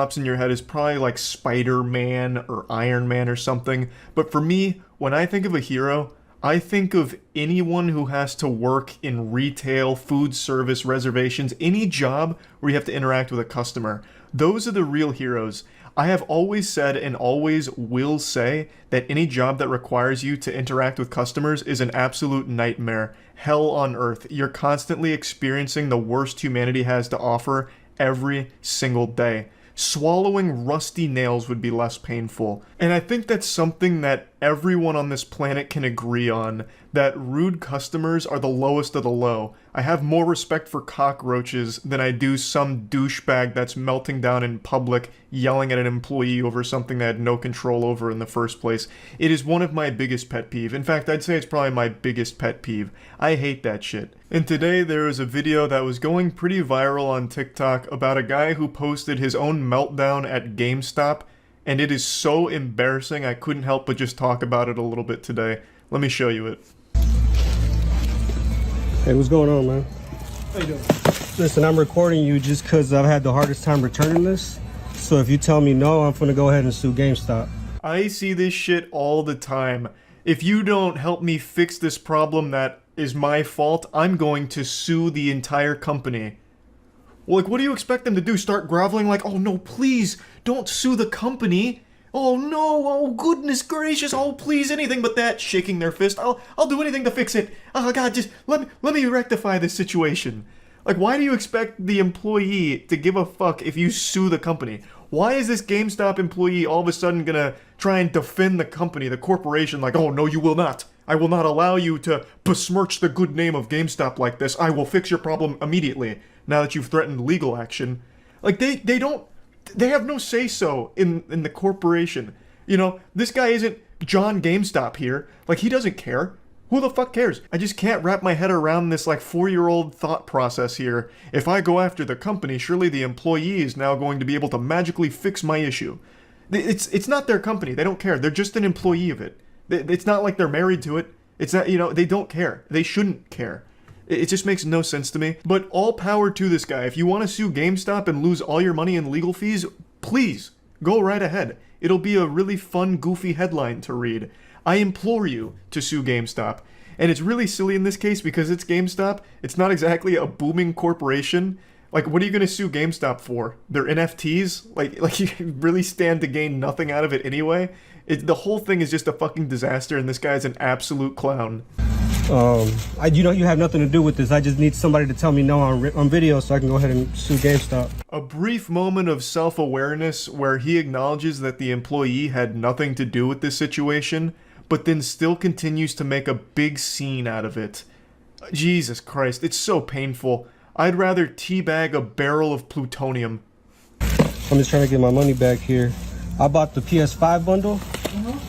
pops in your head is probably like Spider-Man or Iron Man or something. But for me, when I think of a hero, I think of anyone who has to work in retail, food service, reservations, any job where you have to interact with a customer. Those are the real heroes. I have always said and always will say that any job that requires you to interact with customers is an absolute nightmare. Hell on earth. You're constantly experiencing the worst humanity has to offer every single day. Swallowing rusty nails would be less painful. And I think that's something that everyone on this planet can agree on, that rude customers are the lowest of the low. I have more respect for cockroaches than I do some douchebag that's melting down in public, yelling at an employee over something they had no control over in the first place. It is one of my biggest pet peeve. In fact, I'd say it's probably my biggest pet peeve. I hate that shit. And today there was a video that was going pretty viral on TikTok about a guy who posted his own meltdown at GameStop, and it is so embarrassing I couldn't help but just talk about it a little bit today. Let me show you it. Hey, what's going on, man? How you doing? Listen, I'm recording you just because I've had the hardest time returning this. So if you tell me no, I'm gonna go ahead and sue GameStop. I see this shit all the time. If you don't help me fix this problem that is my fault, I'm going to sue the entire company. Well, like, what do you expect them to do? Start groveling like, oh no, please, don't sue the company. Oh no, oh goodness gracious, oh please, anything but that, shaking their fist. I'll do anything to fix it. Oh god, just let me rectify this situation. Like, why do you expect the employee to give a fuck if you sue the company? Why is this GameStop employee all of a sudden gonna try and defend the company, the corporation, like, oh no, you will not. I will not allow you to besmirch the good name of GameStop like this. I will fix your problem immediately, now that you've threatened legal action. Like, they have no say-so in the corporation. You know, this guy isn't John GameStop here. Like, he doesn't care. Who the fuck cares? I just can't wrap my head around this, like, 4-year-old thought process here. If I go after the company, surely the employee is now going to be able to magically fix my issue. It's not their company. They don't care. They're just an employee of it. It's not like they're married to it. It's not, you know, they don't care. They shouldn't care. It just makes no sense to me. But all power to this guy. If you want to sue GameStop and lose all your money in legal fees, please, go right ahead. It'll be a really fun, goofy headline to read. I implore you to sue GameStop. And it's really silly in this case because it's GameStop. It's not exactly a booming corporation. Like, what are you going to sue GameStop for? Their NFTs? Like you really stand to gain nothing out of it anyway? The whole thing is just a fucking disaster, and this guy's an absolute clown. You have nothing to do with this. I just need somebody to tell me no on video so I can go ahead and sue GameStop. A brief moment of self-awareness where he acknowledges that the employee had nothing to do with this situation, but then still continues to make a big scene out of it. Jesus Christ, it's so painful. I'd rather teabag a barrel of plutonium. I'm just trying to get my money back here. I bought the PS5 bundle,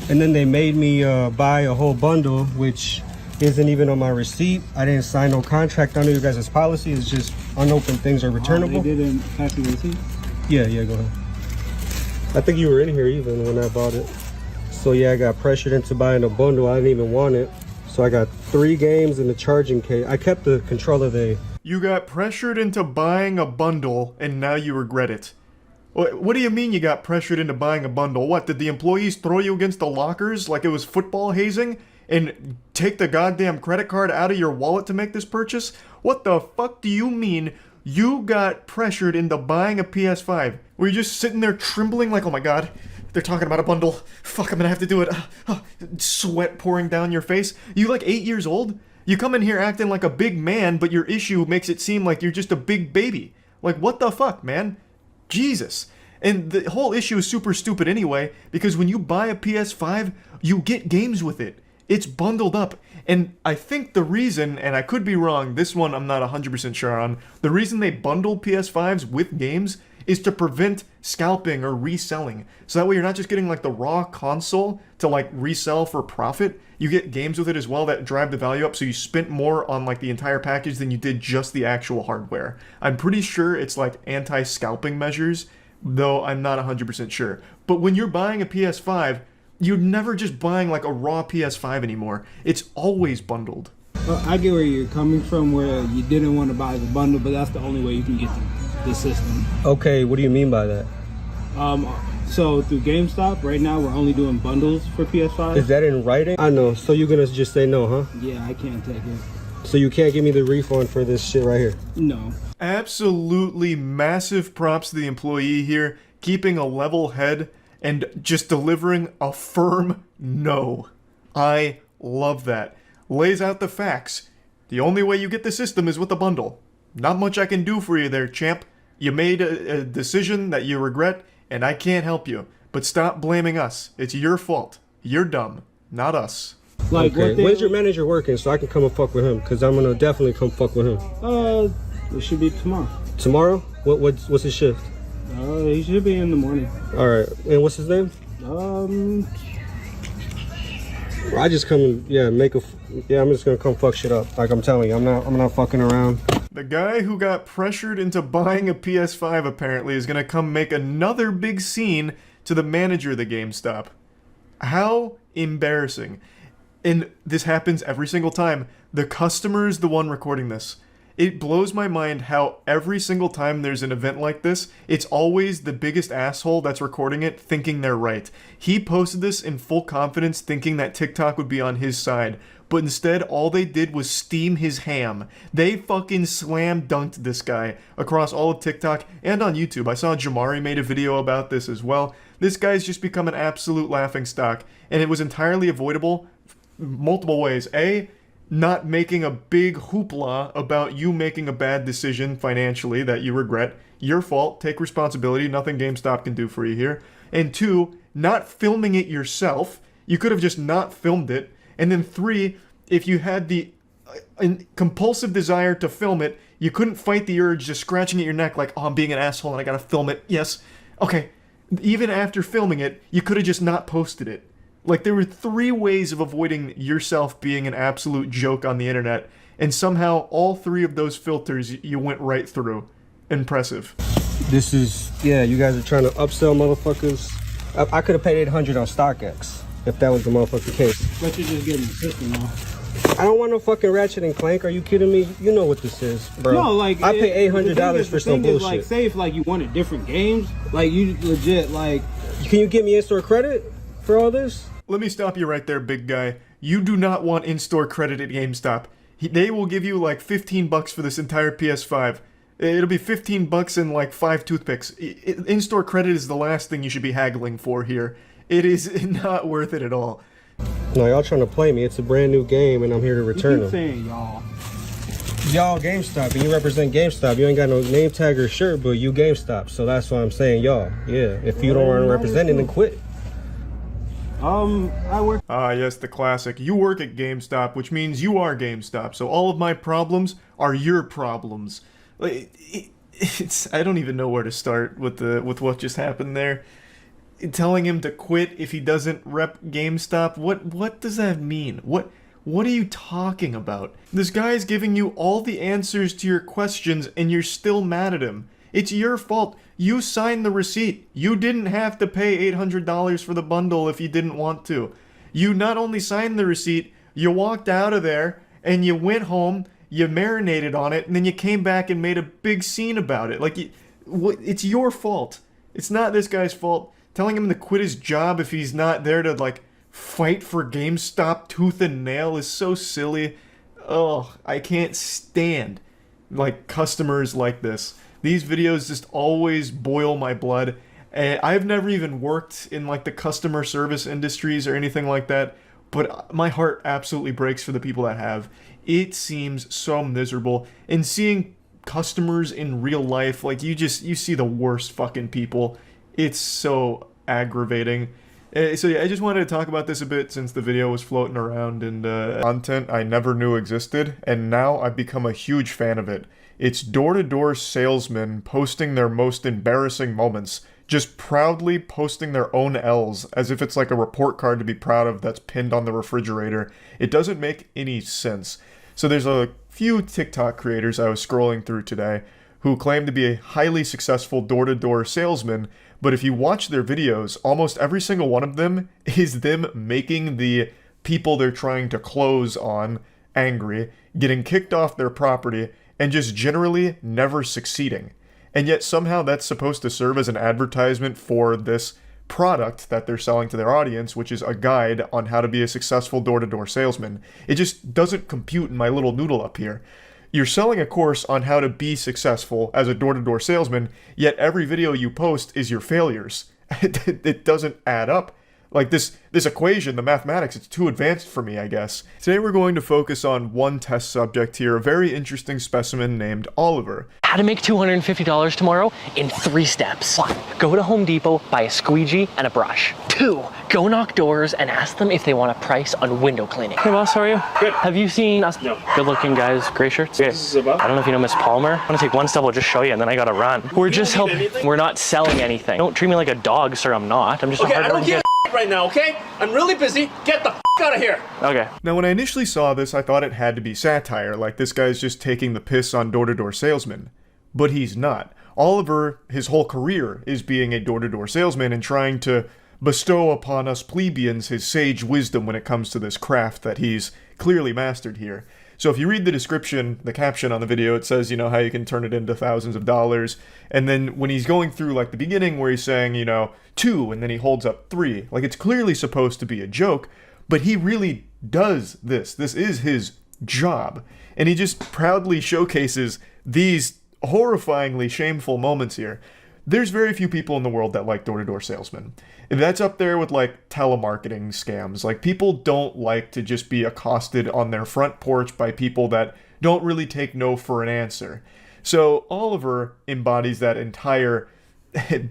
and then they made me buy a whole bundle, which isn't even on my receipt. I didn't sign no contract under you guys' policy. It's just unopened things are returnable. They didn't pass you the receipt? Yeah, go ahead. I think you were in here even when I bought it. So yeah, I got pressured into buying a bundle. I didn't even want it. So I got 3 games and the charging case. I kept the controller there. You got pressured into buying a bundle, and now you regret it. What do you mean you got pressured into buying a bundle? What, did the employees throw you against the lockers like it was football hazing? And take the goddamn credit card out of your wallet to make this purchase? What the fuck do you mean you got pressured into buying a PS5? Were you just sitting there trembling like, oh my god, they're talking about a bundle. Fuck, I'm gonna have to do it. Sweat pouring down your face. You like 8 years old? You come in here acting like a big man, but your issue makes it seem like you're just a big baby. Like, what the fuck, man? Jesus. And the whole issue is super stupid anyway, because when you buy a PS5, you get games with it. It's bundled up. And I think the reason, and I could be wrong, this one I'm not 100% sure on, the reason they bundle PS5s with games is to prevent scalping or reselling. So that way you're not just getting like the raw console to like resell for profit. You get games with it as well that drive the value up, so you spent more on like the entire package than you did just the actual hardware. I'm pretty sure it's like anti-scalping measures, though I'm not 100% sure. But when you're buying a PS5, you're never just buying like a raw PS5 anymore. It's always bundled. Well, I get where you're coming from, where you didn't want to buy the bundle, but that's the only way you can get the system. Okay, what do you mean by that? So through GameStop, right now we're only doing bundles for PS5. Is that in writing? I know. So you're gonna just say no, huh? Yeah, I can't take it. So you can't give me the refund for this shit right here? No. Absolutely massive props to the employee here, keeping a level head and just delivering a firm no. I love that. Lays out the facts. The only way you get the system is with a bundle. Not much I can do for you there, champ. You made a decision that you regret, and I can't help you. But stop blaming us. It's your fault. You're dumb, not us. Like, Okay. When's your manager working so I can come and fuck with him? Because I'm gonna definitely come fuck with him. It should be tomorrow. Tomorrow? What's his shift? He should be in the morning. All right. And what's his name? I just come and I'm just gonna come fuck shit up. Like I'm telling you, I'm not fucking around. The guy who got pressured into buying a PS5 apparently is gonna come make another big scene to the manager of the GameStop. How embarrassing. And this happens every single time. The customer is the one recording this. It blows my mind how every single time there's an event like this, it's always the biggest asshole that's recording it thinking they're right. He posted this in full confidence thinking that TikTok would be on his side, but instead all they did was steam his ham. They fucking slam dunked this guy across all of TikTok and on YouTube. I saw Jamari made a video about this as well. This guy's just become an absolute laughingstock, and it was entirely avoidable multiple ways. A, not making a big hoopla about you making a bad decision financially that you regret. Your fault. Take responsibility. Nothing GameStop can do for you here. And 2, not filming it yourself. You could have just not filmed it. And then 3, if you had the compulsive desire to film it, you couldn't fight the urge just scratching at your neck like, oh, I'm being an asshole and I gotta film it. Yes. Okay. Even after filming it, you could have just not posted it. Like, there were 3 ways of avoiding yourself being an absolute joke on the internet, and somehow all 3 of those filters you went right through. Impressive. This is, you guys are trying to upsell motherfuckers. I could have paid $800 on StockX if that was the motherfucking case. But you're just getting the system off. I don't want no fucking Ratchet and Clank. Are you kidding me? You know what this is, bro. No, like, I pay $800 for some bullshit. Like, say if like you wanted different games, like you legit like. Can you give me in-store credit for all this? Let me stop you right there, big guy. You do not want in-store credit at GameStop. They will give you like $15 for this entire PS5. It'll be $15 and like 5 toothpicks. In-store credit is the last thing you should be haggling for here. It is not worth it at all. No, y'all trying to play me. It's a brand new game and I'm here to return You keep them. saying y'all. Y'all GameStop, and you represent GameStop. You ain't got no name tag or shirt, but you GameStop. So that's why I'm saying y'all. Yeah, if you don't want to represent it, then quit. I work. Ah, yes, the classic. You work at GameStop, which means you are GameStop. So all of my problems are your problems. It's I don't even know where to start with what just happened there. Telling him to quit if he doesn't rep GameStop. What does that mean? What are you talking about? This guy is giving you all the answers to your questions and you're still mad at him. It's your fault. You signed the receipt. You didn't have to pay $800 for the bundle if you didn't want to. You not only signed the receipt, you walked out of there and you went home, you marinated on it, and then you came back and made a big scene about it. Like, it's your fault. It's not this guy's fault. Telling him to quit his job if he's not there to, like, fight for GameStop tooth and nail is so silly. Oh, I can't stand, like, customers like this. These videos just always boil my blood. And I've never even worked in, like, the customer service industries or anything like that, but my heart absolutely breaks for the people that have. It seems so miserable. And seeing customers in real life, like, you see the worst fucking people. It's so aggravating. So yeah, I just wanted to talk about this a bit since the video was floating around and content I never knew existed, and now I've become a huge fan of it. It's door-to-door salesmen posting their most embarrassing moments, just proudly posting their own L's, as if it's like a report card to be proud of that's pinned on the refrigerator. It doesn't make any sense. So there's a few TikTok creators I was scrolling through today who claim to be a highly successful door-to-door salesman, but if you watch their videos, almost every single one of them is them making the people they're trying to close on angry, getting kicked off their property, and just generally never succeeding. and yet somehow that's supposed to serve as an advertisement for this product that they're selling to their audience, which is a guide on how to be a successful door-to-door salesman. It just doesn't compute in my little noodle up here. You're selling a course on how to be successful as a door-to-door salesman, yet every video you post is your failures. It doesn't add up. Like this equation, the mathematics, it's too advanced for me, I guess. Today we're going to focus on one test subject here, a very interesting specimen named Oliver. How to make $250 tomorrow in 3 steps. 1. Go to Home Depot, buy a squeegee and a brush. 2. Go knock doors and ask them if they want a price on window cleaning. Hey boss, how are you? Good. Have you seen us? No. Good looking guys, gray shirts? This is about? I don't know if you know Miss Palmer. I'm gonna take one step, I'll just show you and then I gotta run. We're just helping. anything? We're not selling anything. Don't treat me like a dog, sir, I'm not. I'm just Okay, a I don't hard-working give a right now, okay? I'm really busy. Get the out of here. Okay. Now, when I initially saw this, I thought it had to be satire, like this guy's just taking the piss on door-to-door salesmen. But he's not. Oliver, his whole career is being a door-to-door salesman and trying to bestow upon us plebeians his sage wisdom when it comes to this craft that he's clearly mastered here. So if you read the description, the caption on the video, it says, you know, how you can turn it into thousands of dollars. And then when he's going through, like, the beginning where he's saying, you know, 2, and then he holds up 3. Like, it's clearly supposed to be a joke, but he really does this. This is his job. And he just proudly showcases these horrifyingly shameful moments here. There's very few people in the world that like door-to-door salesmen. That's up there with, like, telemarketing scams. Like, people don't like to just be accosted on their front porch by people that don't really take no for an answer. So Oliver embodies that entire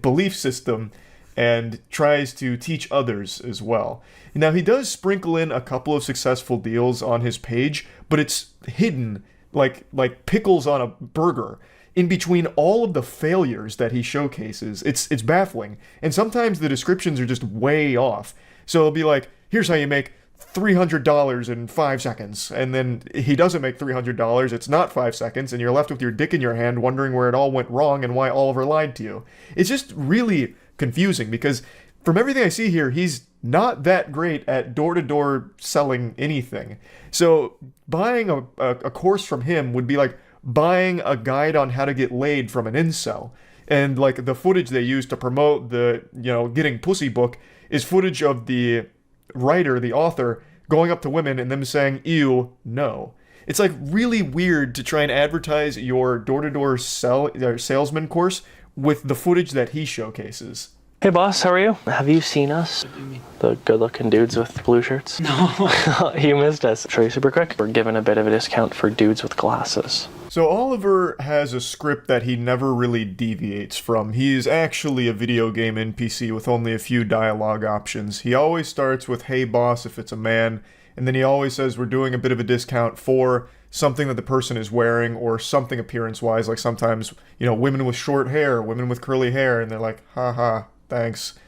belief system and tries to teach others as well. Now, he does sprinkle in a couple of successful deals on his page, but it's hidden like pickles on a burger in between all of the failures that he showcases. It's baffling. And sometimes the descriptions are just way off. So it'll be like, here's how you make $300 in 5 seconds. And then he doesn't make $300, it's not 5 seconds, and you're left with your dick in your hand wondering where it all went wrong and why Oliver lied to you. It's just really confusing because from everything I see here, he's not that great at door-to-door selling anything. So buying a course from him would be like buying a guide on how to get laid from an incel. And like the footage they use to promote the, you know, getting pussy book is footage of the writer, the author, going up to women and them saying, ew, no. It's like really weird to try and advertise your door-to-door salesman course with the footage that he showcases. Hey boss, how are you? Have you seen us? What do you mean? The good-looking dudes with blue shirts? No. You missed us. Show you super quick. We're giving a bit of a discount for dudes with glasses. So Oliver has a script that he never really deviates from. He is actually a video game NPC with only a few dialogue options. He always starts with, hey boss, if it's a man, and then he always says we're doing a bit of a discount for something that the person is wearing or something appearance-wise, like sometimes, you know, women with short hair, women with curly hair, and they're like, haha, thanks.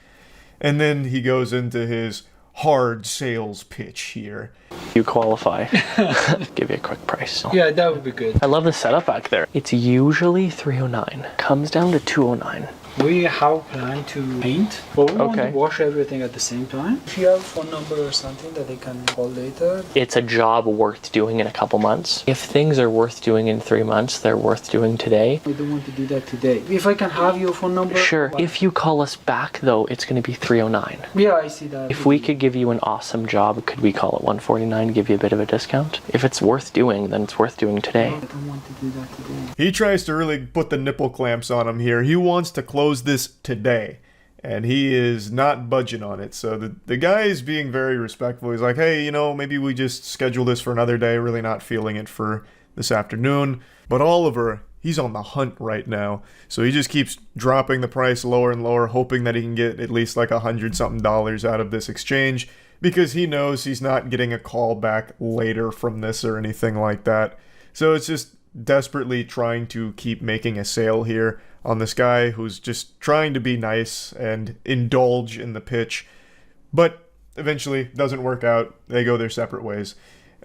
And then he goes into his hard sales pitch here. You qualify. Give you a quick price. Yeah, that would be good. I love the setup back there. It's usually $309. Comes down to $209. We have a plan to paint, but we want to Okay. wash everything at the same time. If you have a phone number or something that they can call later. It's a job worth doing in a couple months. If things are worth doing in 3 months, they're worth doing today. I don't want to do that today. If I can have your phone number. Sure. why- If you call us back, though, it's going to be $309. Yeah, I see that. If we could give you an awesome job, could we call it $149, give you a bit of a discount? If it's worth doing, then it's worth doing today. I don't want to do that today. He tries to really put the nipple clamps on him here. He wants to close this today, and he is not budging on it. So the guy is being very respectful. He's like, hey, you know, maybe we just schedule this for another day. Really not feeling it for this afternoon. But Oliver, he's on the hunt right now. So he just keeps dropping the price lower and lower, hoping that he can get at least like $100-something out of this exchange, because he knows he's not getting a call back later from this or anything like that. So it's just desperately trying to keep making a sale here on this guy who's just trying to be nice and indulge in the pitch, but eventually doesn't work out. They go their separate ways.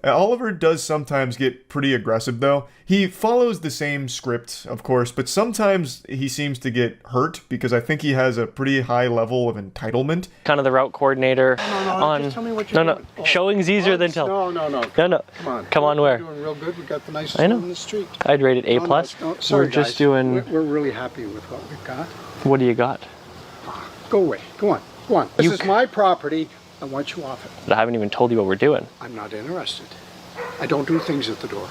Oliver does sometimes get pretty aggressive, though. He follows the same script, of course, but sometimes he seems to get hurt because I think he has a pretty high level of entitlement. Kind of the route coordinator on. Just tell me what you're doing. Oh, showing's easier than tell. No. No. Come on. Where? We're doing real good. We got the nicest I know. room in the street. I'd rate it A+. Sorry, We're just guys. doing. We're really happy with what we've got. What do you got? Go away. Go on. This is my property. I want you off it. But I haven't even told you what we're doing. I'm not interested. I don't do things at the door.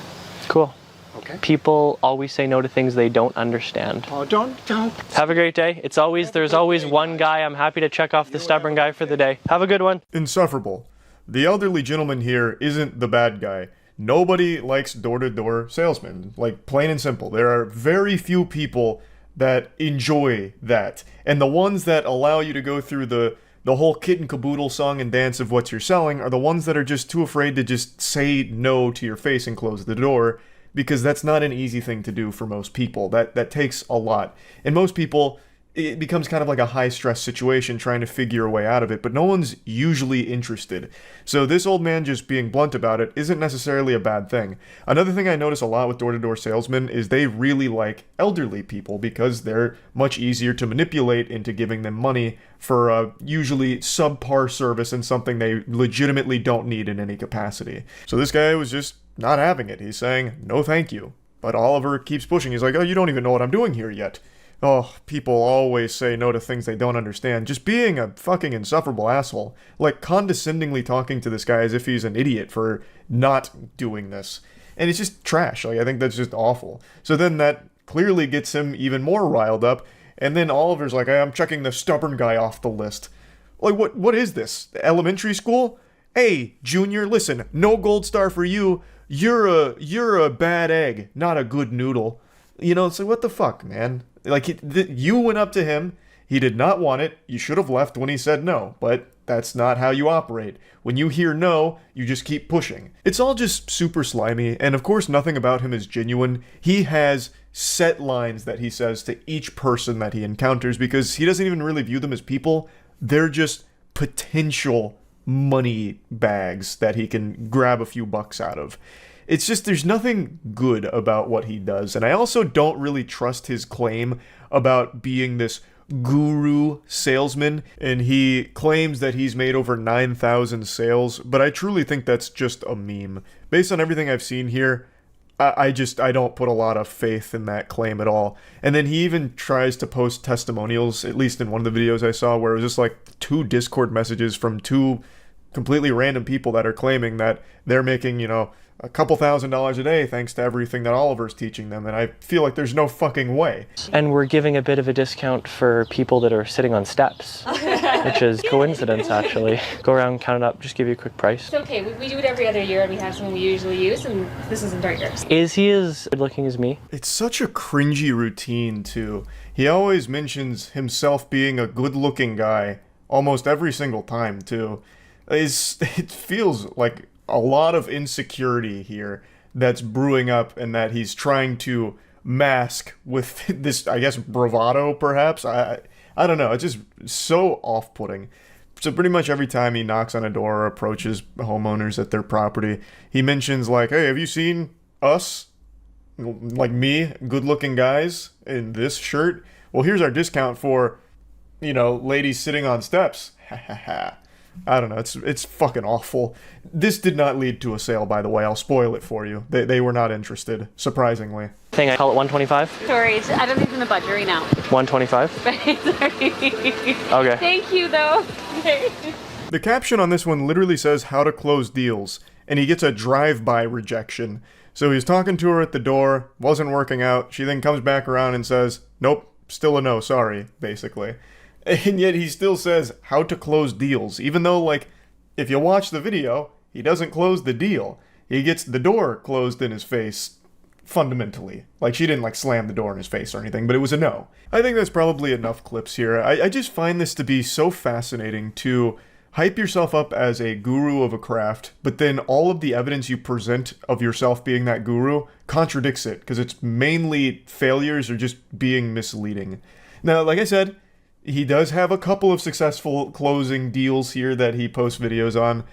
Cool. Okay? People always say no to things they don't understand. Oh, don't. Have a great day. There's always one guy. I'm happy to check off the stubborn guy for the day. Have a good one. Insufferable. The elderly gentleman here isn't the bad guy. Nobody likes door-to-door salesmen. Like, plain and simple. There are very few people that enjoy that. And the ones that allow you to go through the whole kit and caboodle song and dance of what you're selling are the ones that are just too afraid to just say no to your face and close the door, because that's not an easy thing to do for most people. That takes a lot. And most people, it becomes kind of like a high-stress situation trying to figure a way out of it, but no one's usually interested. So this old man just being blunt about it isn't necessarily a bad thing. Another thing I notice a lot with door-to-door salesmen is they really like elderly people because they're much easier to manipulate into giving them money for a usually subpar service and something they legitimately don't need in any capacity. So this guy was just not having it. He's saying, no thank you. But Oliver keeps pushing. He's like, oh, you don't even know what I'm doing here yet. Oh, people always say no to things they don't understand. Just being a fucking insufferable asshole. Like, condescendingly talking to this guy as if he's an idiot for not doing this. And it's just trash. Like, I think that's just awful. So then that clearly gets him even more riled up. And then Oliver's like, hey, I'm checking the stubborn guy off the list. Like, what is this? Elementary school? Hey, Junior, listen, no gold star for you. You're a bad egg, not a good noodle. You know, it's like, what the fuck, man? Like, you went up to him, he did not want it, you should have left when he said no, but that's not how you operate. When you hear no, you just keep pushing. It's all just super slimy, and of course nothing about him is genuine. He has set lines that he says to each person that he encounters because he doesn't even really view them as people. They're just potential money bags that he can grab a few bucks out of. It's just, there's nothing good about what he does. And I also don't really trust his claim about being this guru salesman. And he claims that he's made over 9,000 sales. But I truly think that's just a meme. Based on everything I've seen here, I don't put a lot of faith in that claim at all. And then he even tries to post testimonials, at least in one of the videos I saw, where it was just like 2 Discord messages from 2 completely random people that are claiming that they're making, you know, a couple $1,000s a day thanks to everything that Oliver's teaching them, and I feel like there's no fucking way. And we're giving a bit of a discount for people that are sitting on steps, which is coincidence, actually. Go around, count it up, just give you a quick price. It's okay, we do it every other year and we have someone we usually use, and this isn't our year. Is he as good looking as me? It's such a cringy routine, too. He always mentions himself being a good-looking guy almost every single time, too. It feels like a lot of insecurity here that's brewing up and that he's trying to mask with this, I guess, bravado, perhaps? I don't know. It's just so off-putting. So pretty much every time he knocks on a door or approaches homeowners at their property, he mentions, like, hey, have you seen us? Like me, good-looking guys in this shirt? Well, here's our discount for, you know, ladies sitting on steps. Ha ha ha. I don't know, it's fucking awful. This did not lead to a sale, by the way. I'll spoil it for you. They were not interested, surprisingly. I call it 125? Sorry, I don't think it's in the budget right now. 125? Sorry. Okay. Thank you, though. The caption on this one literally says how to close deals, and he gets a drive-by rejection. So he's talking to her at the door, wasn't working out. She then comes back around and says, nope, still a no, sorry, basically. And yet he still says how to close deals, even though, like, if you watch the video, he doesn't close the deal. He gets the door closed in his face, fundamentally. Like, she didn't, like, slam the door in his face or anything, but it was a no. I think that's probably enough clips here. I just find this to be so fascinating to hype yourself up as a guru of a craft, but then all of the evidence you present of yourself being that guru contradicts it, because it's mainly failures or just being misleading. Now, like I said, he does have a couple of successful closing deals here that he posts videos on,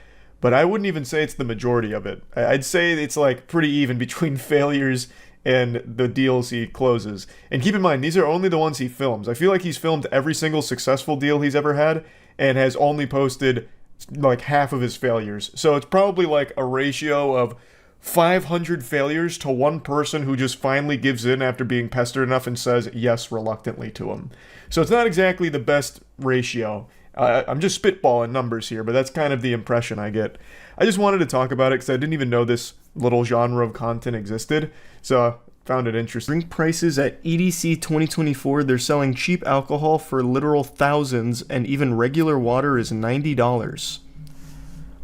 but I wouldn't even say it's the majority of it. I'd say it's like pretty even between failures and the deals he closes. And keep in mind, these are only the ones he films. I feel like he's filmed every single successful deal he's ever had and has only posted like half of his failures. So it's probably like a ratio of 500 failures to one person who just finally gives in after being pestered enough and says yes reluctantly to him. So it's not exactly the best ratio. I'm just spitballing numbers here, but that's kind of the impression I get. I just wanted to talk about it because I didn't even know this little genre of content existed, so I found it interesting. Drink prices at EDC 2024, they're selling cheap alcohol for literal thousands, and even regular water is $90.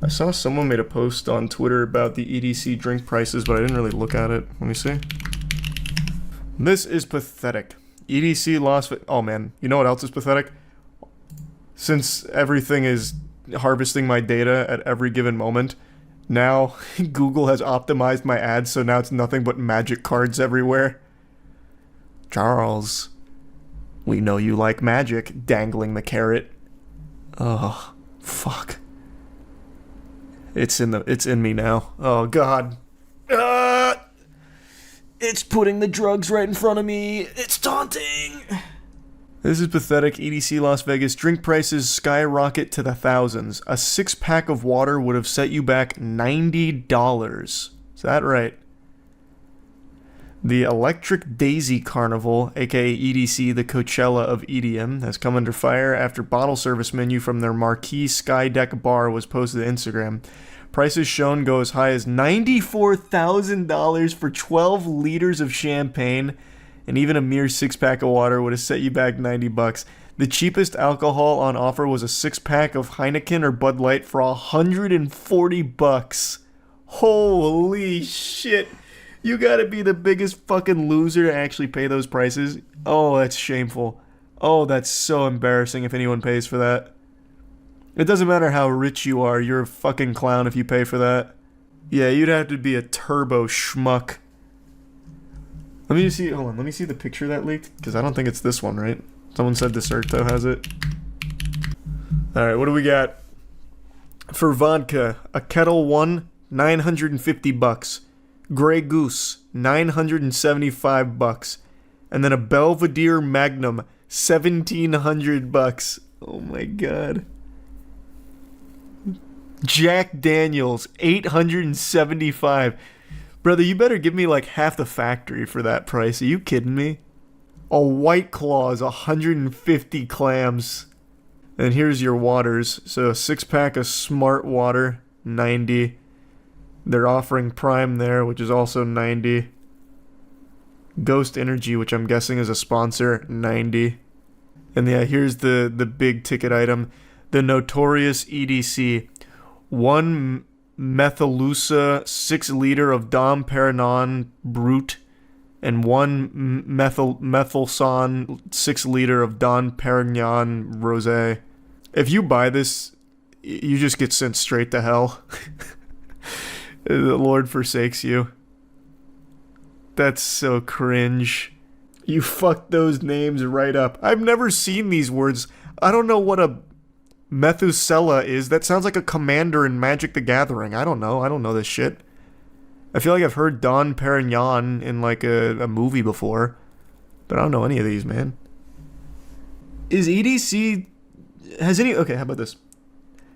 I saw someone made a post on Twitter about the EDC drink prices, but I didn't really look at it. Let me see. This is pathetic. EDC Las Vegas. Oh man, you know what else is pathetic? Since everything is harvesting my data at every given moment, now Google has optimized my ads, so now it's nothing but magic cards everywhere. Charles, we know you like magic, dangling the carrot. Oh, fuck. It's in me now. Oh god. It's putting the drugs right in front of me. It's taunting. This is pathetic. EDC Las Vegas. Drink prices skyrocket to the thousands. A 6-pack of water would have set you back $90. Is that right? The Electric Daisy Carnival, aka EDC, the Coachella of EDM, has come under fire after bottle service menu from their marquee Skydeck bar was posted to Instagram. Prices shown go as high as $94,000 for 12 liters of champagne, and even a mere 6-pack of water would have set you back $90. The cheapest alcohol on offer was a 6-pack of Heineken or Bud Light for $140. Holy shit. You gotta be the biggest fucking loser to actually pay those prices. Oh, that's shameful. Oh, that's so embarrassing if anyone pays for that. It doesn't matter how rich you are, you're a fucking clown if you pay for that. Yeah, you'd have to be a turbo schmuck. Let me see, hold on, let me see the picture that leaked, because I don't think it's this one, right? Someone said Deserto has it. Alright, what do we got? For vodka, a Kettle One, $950. Grey Goose, $975. And then a Belvedere Magnum, $1,700. Oh my god. Jack Daniels, $875. Brother, you better give me like half the factory for that price. Are you kidding me? A White Claw is 150 clams. And here's your waters. So a 6-pack of Smart Water, $90. They're offering Prime there, which is also $90. Ghost Energy, which I'm guessing is a sponsor, $90. And yeah, here's the big ticket item. The Notorious EDC. 1 Methalusa 6-liter of Dom Perignon Brut, and 1 Methylson 6-liter of Dom Perignon Rosé. If you buy this, you just get sent straight to hell. The Lord forsakes you. That's so cringe. You fucked those names right up. I've never seen these words. I don't know what a Methuselah is. That sounds like a commander in Magic the Gathering. I don't know. I don't know this shit. I feel like I've heard Don Perignon in like a movie before, but I don't know any of these, man. Is EDC... Okay, how about this?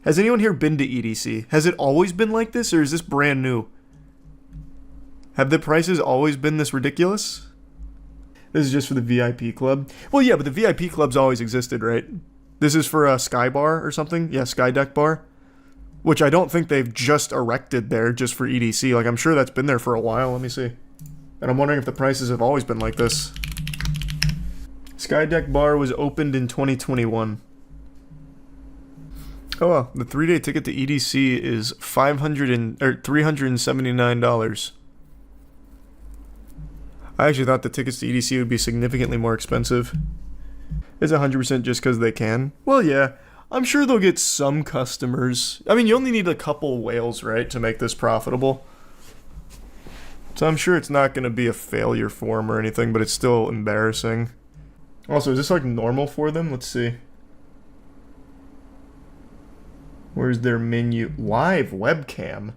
Has anyone here been to EDC? Has it always been like this, or is this brand new? Have the prices always been this ridiculous? This is just for the VIP club. Well, yeah, but the VIP club's always existed, right? This is for a Sky Bar or something? Yeah, Skydeck Bar. Which I don't think they've just erected there just for EDC. Like, I'm sure that's been there for a while. Let me see. And I'm wondering if the prices have always been like this. Skydeck Bar was opened in 2021. Oh, well, the 3-day ticket to EDC is $379. I actually thought the tickets to EDC would be significantly more expensive. Is 100% just because they can? Well, yeah. I'm sure they'll get some customers. I mean, you only need a couple whales, right, to make this profitable. So I'm sure it's not going to be a failure for them or anything, but it's still embarrassing. Also, is this like normal for them? Let's see. Where's their menu? Live webcam.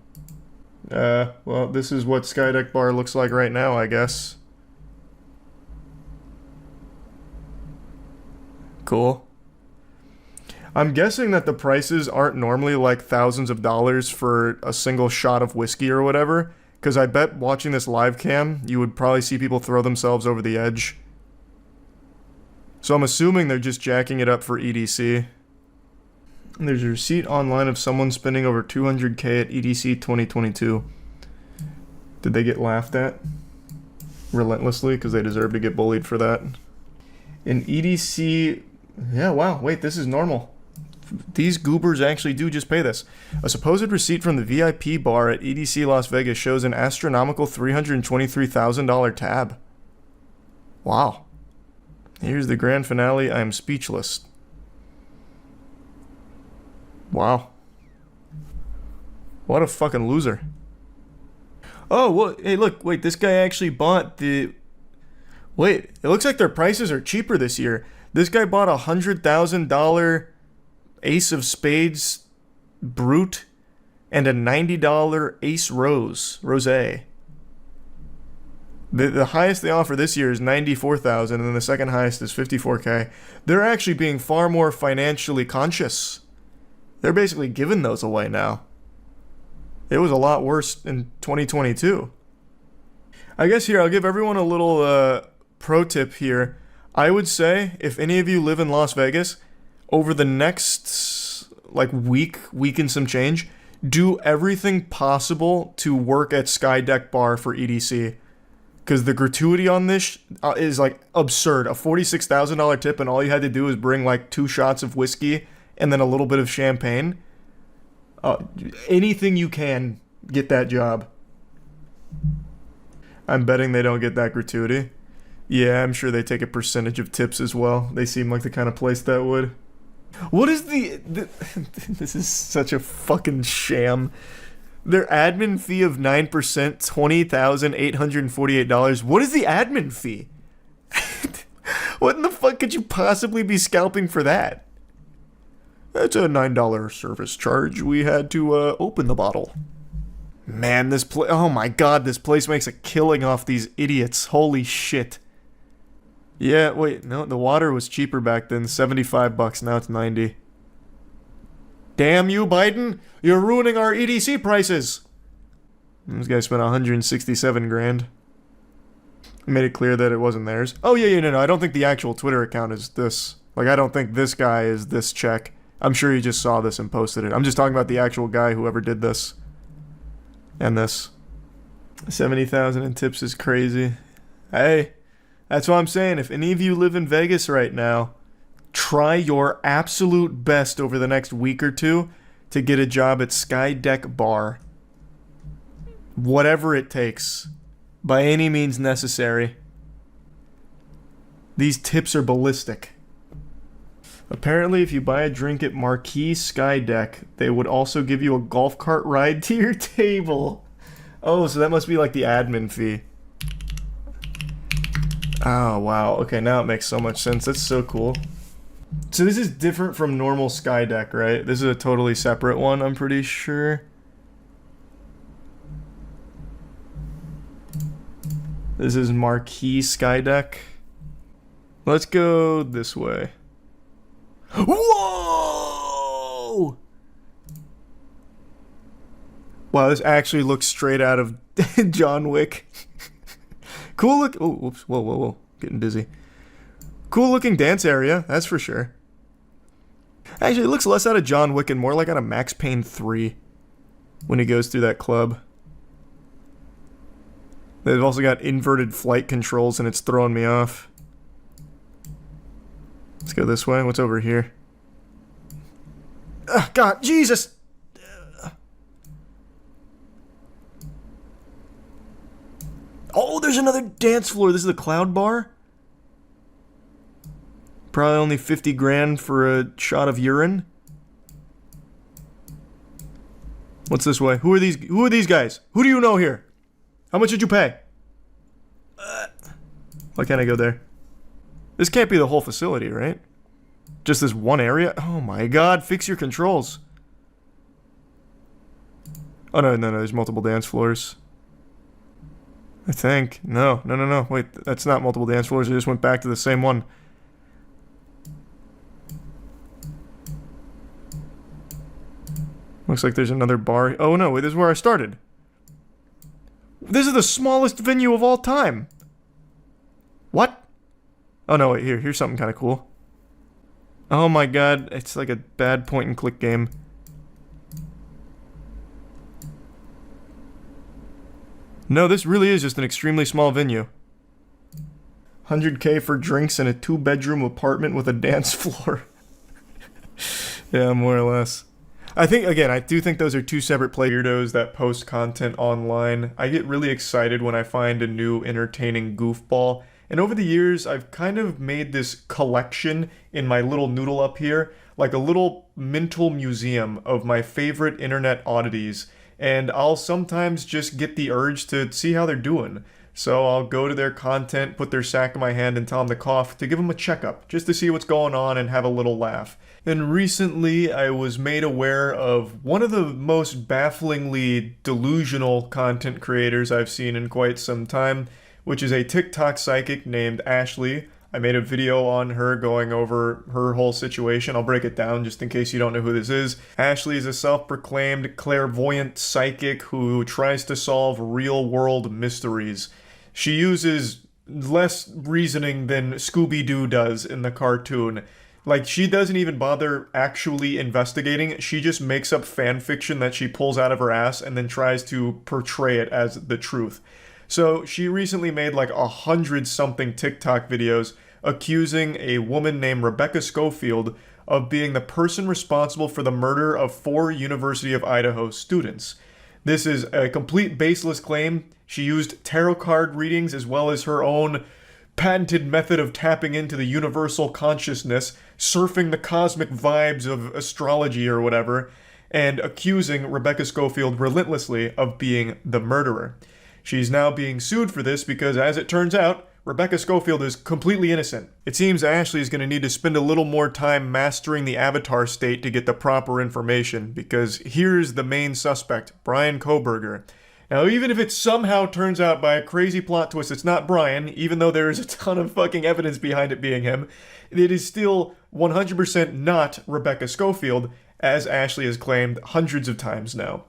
Well, this is what Skydeck Bar looks like right now, I guess. Cool. I'm guessing that the prices aren't normally like thousands of dollars for a single shot of whiskey or whatever, because I bet watching this live cam, you would probably see people throw themselves over the edge. So I'm assuming they're just jacking it up for EDC. And there's a receipt online of someone spending over 200K at EDC 2022. Did they get laughed at? Relentlessly, because they deserve to get bullied for that. In EDC... Yeah, wow, wait, this is normal. These goobers actually do just pay this. A supposed receipt from the VIP bar at EDC Las Vegas shows an astronomical $323,000 tab. Wow. Here's the grand finale. I am speechless. Wow. What a fucking loser. Oh, well, hey, look, wait, this guy actually bought the... Wait, it looks like their prices are cheaper this year. This guy bought a $100,000 Ace of Spades Brute and a $90 Ace Rosé. The highest they offer this year is $94,000, and then the second highest is $54K. They're actually being far more financially conscious. They're basically giving those away now. It was a lot worse in 2022. I guess here, I'll give everyone a little pro tip here. I would say, if any of you live in Las Vegas, over the next week and some change, do everything possible to work at Skydeck Bar for EDC. Because the gratuity on this is absurd. A $46,000 tip, and all you had to do was bring 2 shots of whiskey and then a little bit of champagne. Anything you can, get that job. I'm betting they don't get that gratuity. Yeah, I'm sure they take a percentage of tips as well. They seem like the kind of place that would. What is the this is such a fucking sham. Their admin fee of 9%, $20,848. What is the admin fee? What in the fuck could you possibly be scalping for that? That's a $9 service charge. We had to open the bottle. Man, this place... Oh my god, this place makes a killing off these idiots. Holy shit. Yeah, wait, no, the water was cheaper back then. $75, now it's $90. Damn you, Biden! You're ruining our EDC prices! This guy spent 167 grand. Made it clear that it wasn't theirs. Oh, yeah, no, I don't think the actual Twitter account is this. I don't think this guy is this check. I'm sure he just saw this and posted it. I'm just talking about the actual guy, whoever did this. And this. 70,000 in tips is crazy. Hey, that's what I'm saying. If any of you live in Vegas right now, try your absolute best over the next week or two to get a job at Skydeck Bar. Whatever it takes. By any means necessary. These tips are ballistic. Apparently, if you buy a drink at Marquee Skydeck, they would also give you a golf cart ride to your table. Oh, so that must be the admin fee. Oh, wow. Okay, now it makes so much sense. That's so cool. So this is different from normal Skydeck, right? This is a totally separate one, I'm pretty sure. This is Marquee Skydeck. Let's go this way. Whoa! Wow, this actually looks straight out of John Wick. Cool look. Oh, whoops. Whoa. Getting dizzy. Cool looking dance area, that's for sure. Actually, it looks less out of John Wick and more like out of Max Payne 3 when he goes through that club. They've also got inverted flight controls and it's throwing me off. Let's go this way. What's over here? Ugh, God, Jesus! Oh, there's another dance floor. This is the Cloud Bar? Probably only 50 grand for a shot of urine. What's this way? Who are these guys? Who do you know here? How much did you pay? Why can't I go there? This can't be the whole facility, right? Just this one area? Oh my god, fix your controls. Oh, no, there's multiple dance floors. I think. No. Wait, that's not multiple dance floors. I just went back to the same one. Looks like there's another bar. Oh, no, wait, this is where I started. This is the smallest venue of all time. What? Oh, no, wait, here's something kind of cool. Oh my god, it's like a bad point-and-click game. No, this really is just an extremely small venue. 100K for drinks in a 2-bedroom apartment with a dance floor. Yeah, more or less. I think, again, I do think those are two separate weirdos that post content online. I get really excited when I find a new entertaining goofball. And over the years, I've kind of made this collection in my little noodle up here, like a little mental museum of my favorite internet oddities. And I'll sometimes just get the urge to see how they're doing. So I'll go to their content, put their sack in my hand, and tell them to cough, to give them a checkup, just to see what's going on and have a little laugh. And recently, I was made aware of one of the most bafflingly delusional content creators I've seen in quite some time, which is a TikTok psychic named Ashley. I made a video on her going over her whole situation. I'll break it down just in case you don't know who this is. Ashley is a self-proclaimed clairvoyant psychic who tries to solve real-world mysteries. She uses less reasoning than Scooby-Doo does in the cartoon. Like, she doesn't even bother actually investigating. She just makes up fan fiction that she pulls out of her ass and then tries to portray it as the truth. So she recently made like 100-something TikTok videos accusing a woman named Rebecca Schofield of being the person responsible for the murder of 4 University of Idaho students. This is a complete baseless claim. She used tarot card readings as well as her own patented method of tapping into the universal consciousness, surfing the cosmic vibes of astrology or whatever, and accusing Rebecca Schofield relentlessly of being the murderer. She's now being sued for this because, as it turns out, Rebecca Schofield is completely innocent. It seems Ashley is going to need to spend a little more time mastering the avatar state to get the proper information, because here's the main suspect, Brian Kohberger. Now, even if it somehow turns out by a crazy plot twist it's not Brian, even though there is a ton of fucking evidence behind it being him, it is still 100% not Rebecca Schofield, as Ashley has claimed hundreds of times now.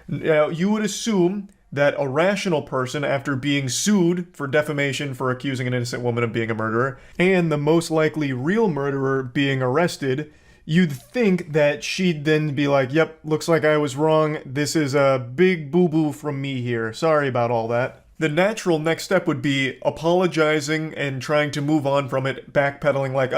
Now, you would assume that a rational person, after being sued for defamation for accusing an innocent woman of being a murderer, and the most likely real murderer being arrested, you'd think that she'd then be like, yep, looks like I was wrong, this is a big boo-boo from me here, sorry about all that. The natural next step would be apologizing and trying to move on from it, backpedaling like,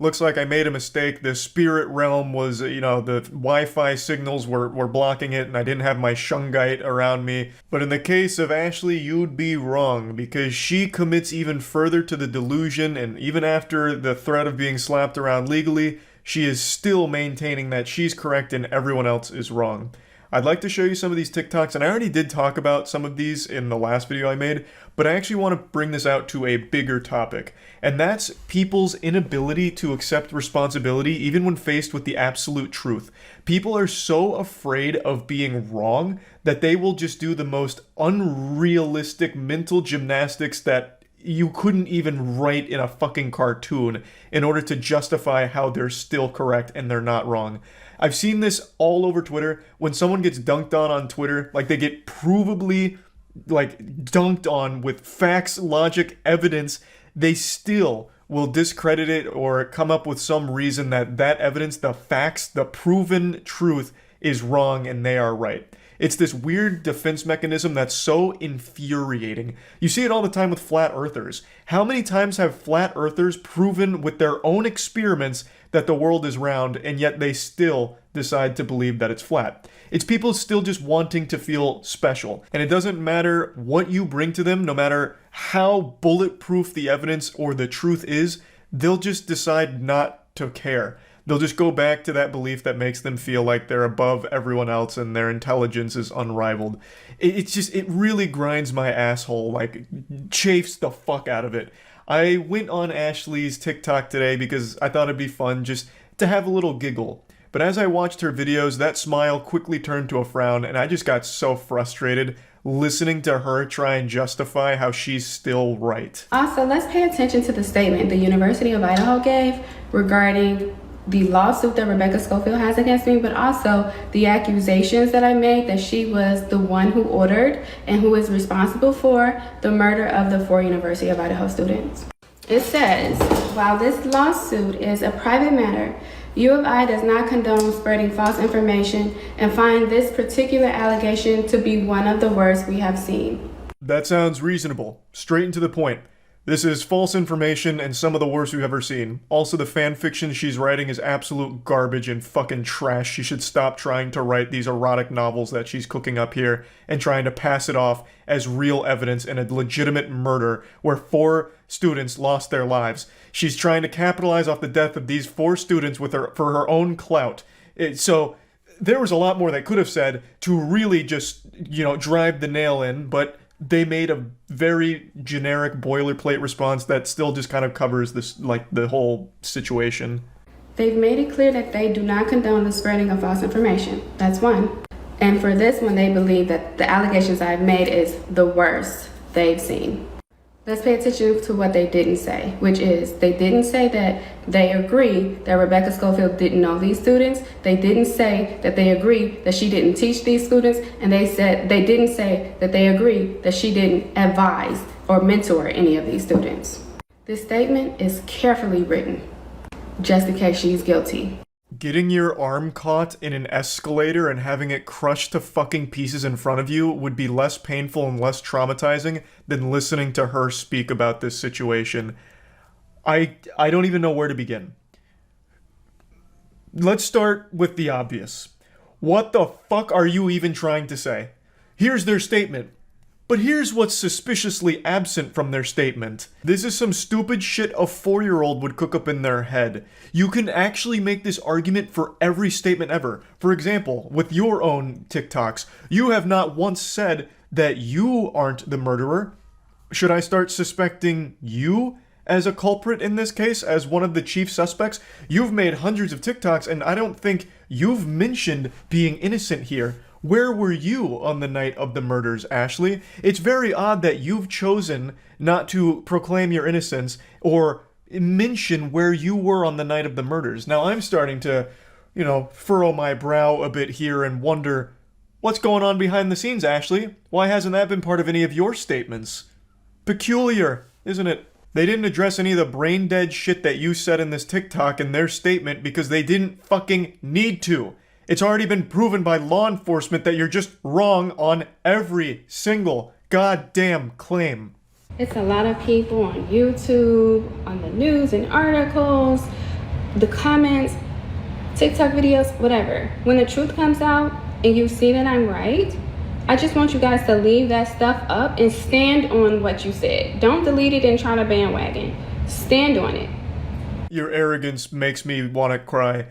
looks like I made a mistake, the spirit realm was, the Wi-Fi signals were blocking it and I didn't have my shungite around me. But in the case of Ashley, you'd be wrong, because she commits even further to the delusion, and even after the threat of being slapped around legally, she is still maintaining that she's correct and everyone else is wrong. I'd like to show you some of these TikToks, and I already did talk about some of these in the last video I made, but I actually want to bring this out to a bigger topic, and that's people's inability to accept responsibility even when faced with the absolute truth. People are so afraid of being wrong that they will just do the most unrealistic mental gymnastics that you couldn't even write in a fucking cartoon in order to justify how they're still correct and they're not wrong. I've seen this all over Twitter. When someone gets dunked on Twitter, like they get provably dunked on with facts, logic, evidence, they still will discredit it or come up with some reason that evidence, the facts, the proven truth is wrong and they are right. It's this weird defense mechanism that's so infuriating. You see it all the time with flat earthers. How many times have flat earthers proven with their own experiments that the world is round, and yet they still decide to believe that it's flat? It's people still just wanting to feel special. And it doesn't matter what you bring to them, no matter how bulletproof the evidence or the truth is, they'll just decide not to care. They'll just go back to that belief that makes them feel like they're above everyone else and their intelligence is unrivaled. It really grinds my asshole, like chafes the fuck out of it. I went on Ashley's TikTok today because I thought it'd be fun just to have a little giggle. but as I watched her videos, that smile quickly turned to a frown, and I just got so frustrated listening to her try and justify how she's still right. Also, let's pay attention to the statement the University of Idaho gave regarding the lawsuit that Rebecca Schofield has against me, but also the accusations that I made that she was the one who ordered and who is responsible for the murder of the 4 University of Idaho students. It says, while this lawsuit is a private matter, U of I does not condone spreading false information and find this particular allegation to be one of the worst we have seen. That sounds reasonable. Straight and to the point. This is false information and some of the worst we've ever seen. Also, the fan fiction she's writing is absolute garbage and fucking trash. She should stop trying to write these erotic novels that she's cooking up here and trying to pass it off as real evidence in a legitimate murder where 4 students lost their lives. She's trying to capitalize off the death of these 4 students for her own clout. So there was a lot more they could have said to really just, drive the nail in, but they made a very generic boilerplate response that still just kind of covers this, the whole situation. They've made it clear that they do not condone the spreading of false information. That's one. And for this one, they believe that the allegations I've made is the worst they've seen. Let's pay attention to what they didn't say, which is they didn't say that they agree that Rebecca Schofield didn't know these students. They didn't say that they agree that she didn't teach these students. And they didn't say that they agree that she didn't advise or mentor any of these students. This statement is carefully written, just in case she's guilty. Getting your arm caught in an escalator and having it crushed to fucking pieces in front of you would be less painful and less traumatizing than listening to her speak about this situation. I don't even know where to begin. Let's start with the obvious. What the fuck are you even trying to say? Here's their statement. But here's what's suspiciously absent from their statement. This is some stupid shit a 4-year-old would cook up in their head. You can actually make this argument for every statement ever. For example, with your own TikToks, you have not once said that you aren't the murderer. Should I start suspecting you as a culprit in this case, as one of the chief suspects? You've made hundreds of TikToks, and I don't think you've mentioned being innocent here. Where were you on the night of the murders, Ashley? It's very odd that you've chosen not to proclaim your innocence or mention where you were on the night of the murders. Now I'm starting to, furrow my brow a bit here and wonder, what's going on behind the scenes, Ashley? Why hasn't that been part of any of your statements? Peculiar, isn't it? They didn't address any of the brain-dead shit that you said in this TikTok in their statement because they didn't fucking need to. It's already been proven by law enforcement that you're just wrong on every single goddamn claim. It's a lot of people on YouTube, on the news and articles, the comments, TikTok videos, whatever. When the truth comes out and you see that I'm right, I just want you guys to leave that stuff up and stand on what you said. Don't delete it and try to bandwagon. Stand on it. Your arrogance makes me want to cry.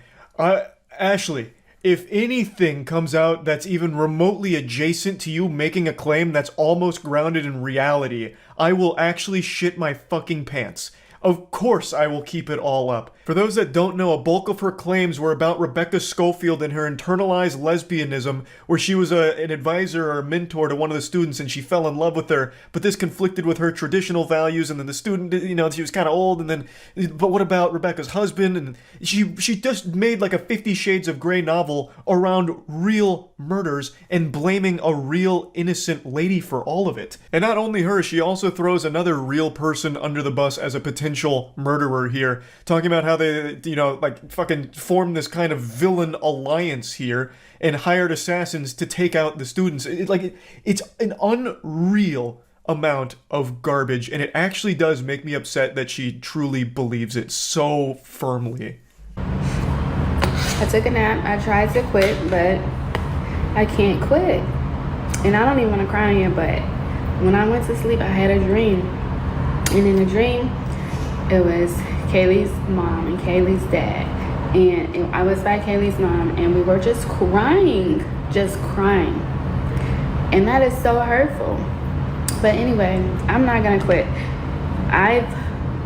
Ashley, if anything comes out that's even remotely adjacent to you making a claim that's almost grounded in reality, I will actually shit my fucking pants. Of course I will keep it all up. For those that don't know, a bulk of her claims were about Rebecca Schofield and her internalized lesbianism, where she was an advisor or a mentor to one of the students and she fell in love with her, but this conflicted with her traditional values, and then the student, she was kind of old, and then, but what about Rebecca's husband? And she just made like a 50 Shades of Grey novel around real murders and blaming a real innocent lady for all of it. And not only her, she also throws another real person under the bus as a potential murderer here, talking about how they, fucking formed this kind of villain alliance here and hired assassins to take out the students. It's an unreal amount of garbage, and it actually does make me upset that she truly believes it so firmly. I took a nap. I tried to quit, but I can't quit. And I don't even want to cry on you, but when I went to sleep, I had a dream. And in the dream, it was Kaylee's mom and Kaylee's dad. And I was by Kaylee's mom, and we were just crying. And that is so hurtful. But anyway, I'm not going to quit. I've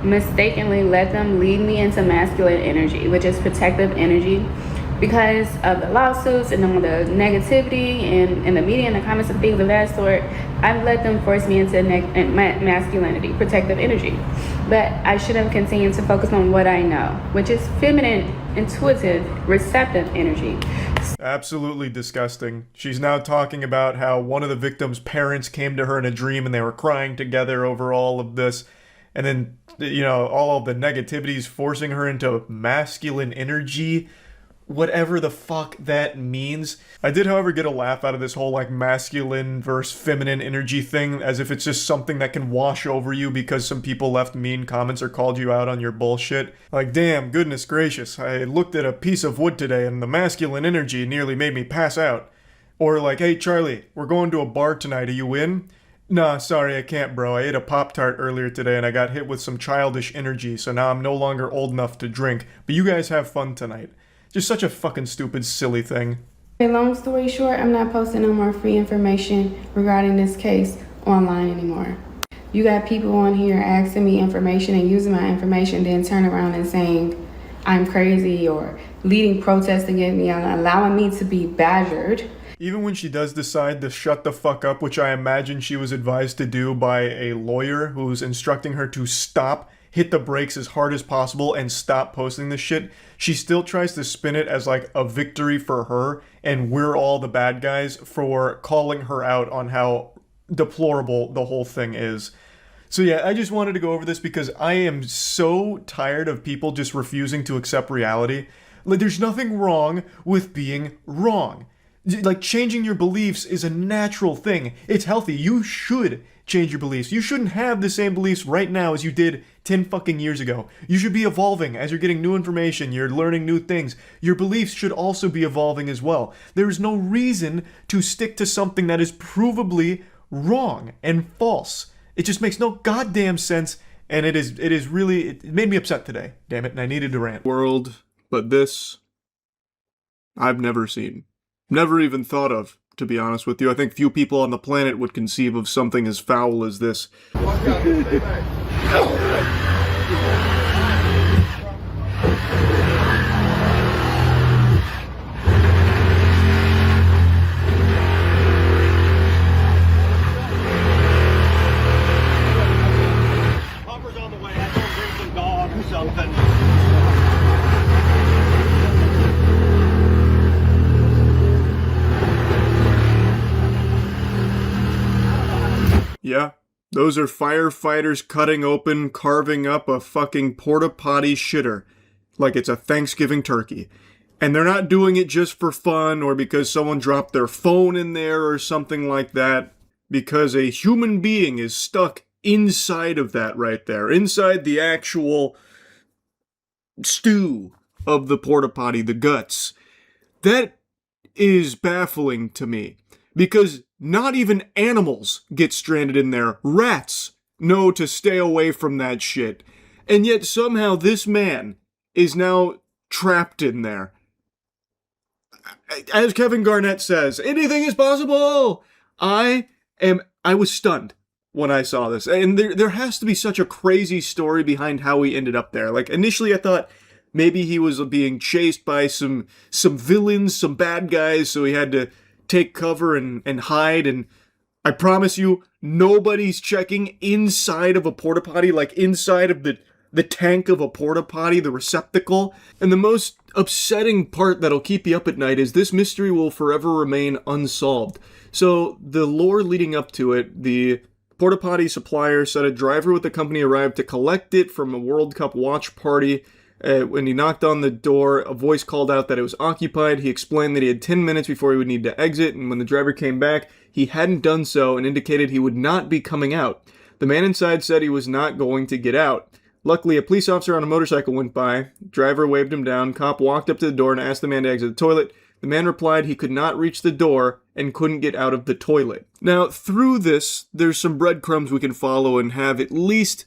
mistakenly let them lead me into masculine energy, which is protective energy, Because of the lawsuits and all the negativity and the media and the comments and things of that sort, I've let them force me into masculinity, protective energy. But I should have continued to focus on what I know, which is feminine, intuitive, receptive energy. Absolutely disgusting. She's now talking about how one of the victim's parents came to her in a dream and they were crying together over all of this. And then, you know, all of the negativities forcing her into masculine energy. Whatever the fuck that means. I did, however, get a laugh out of this whole, like, masculine versus feminine energy thing, as if it's just something that can wash over you because some people left mean comments or called you out on your bullshit. Like, damn, goodness gracious, I looked at a piece of wood today and the masculine energy nearly made me pass out. Or like, hey, Charlie, we're going to a bar tonight, are you in? Nah, sorry, I can't, bro. I ate a Pop-Tart earlier today and I got hit with some childish energy, so now I'm no longer old enough to drink. But you guys have fun tonight. Just such a fucking stupid, silly thing. Long story short, I'm not posting no more free information regarding this case online anymore. You got people on here asking me information and using my information, then turn around and saying I'm crazy or leading protests against me and allowing me to be badgered. Even when she does decide to shut the fuck up, which I imagine she was advised to do by a lawyer who's instructing her to stop, hit the brakes as hard as possible and stop posting this shit, she still tries to spin it as like a victory for her and we're all the bad guys for calling her out on how deplorable the whole thing is. So yeah, I just wanted to go over this because I am so tired of people just refusing to accept reality. Like, there's nothing wrong with being wrong. Like, changing your beliefs is a natural thing. It's healthy. You should change your beliefs. You shouldn't have the same beliefs right now as you did 10 fucking years ago. You should be evolving as you're getting new information, you're learning new things. Your beliefs should also be evolving as well. There is no reason to stick to something that is provably wrong and false. It just makes no goddamn sense, and it made me upset today, damn it, and I needed to rant. World, but this, I've never seen. Never even thought of, to be honest with you. I think few people on the planet would conceive of something as foul as this. Popper's on the way. I don't bring some dog or something. Yeah, those are firefighters cutting open, carving up a fucking porta potty shitter. Like it's a Thanksgiving turkey. And they're not doing it just for fun or because someone dropped their phone in there or something like that. Because a human being is stuck inside of that right there. Inside the actual stew of the porta potty, the guts. That is baffling to me. Because not even animals get stranded in there. Rats know to stay away from that shit. And yet somehow this man is now trapped in there. As Kevin Garnett says, anything is possible! I was stunned when I saw this. And there has to be such a crazy story behind how he ended up there. Like, initially I thought maybe he was being chased by some villains, some bad guys, so he had to take cover and hide, and I promise you, nobody's checking inside of a porta potty, like inside of the tank of a porta potty, the receptacle. And the most upsetting part that'll keep you up at night is this mystery will forever remain unsolved. So the lore leading up to it, the porta potty supplier said a driver with the company arrived to collect it from a World Cup watch party. When he knocked on the door, a voice called out that it was occupied. He explained that he had 10 minutes before he would need to exit, and when the driver came back, he hadn't done so and indicated he would not be coming out. The man inside said he was not going to get out. Luckily, a police officer on a motorcycle went by. Driver waved him down. Cop walked up to the door and asked the man to exit the toilet. The man replied he could not reach the door and couldn't get out of the toilet. Now, through this, there's some breadcrumbs we can follow and have at least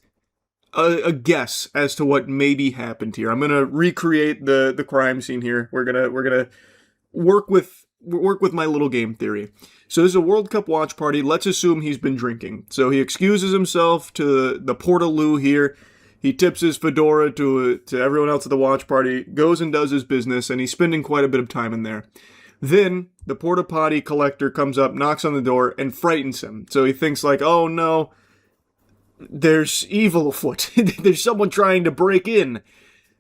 a guess as to what maybe happened here. I'm gonna recreate the crime scene here. We're gonna work with my little game theory. So this is a World Cup watch party. Let's assume he's been drinking. So he excuses himself to the portaloo here. He tips his fedora to everyone else at the watch party, goes and does his business, and he's spending quite a bit of time in there. Then the porta potty collector comes up, knocks on the door, and frightens him. So he thinks like, oh no, there's evil afoot. There's someone trying to break in.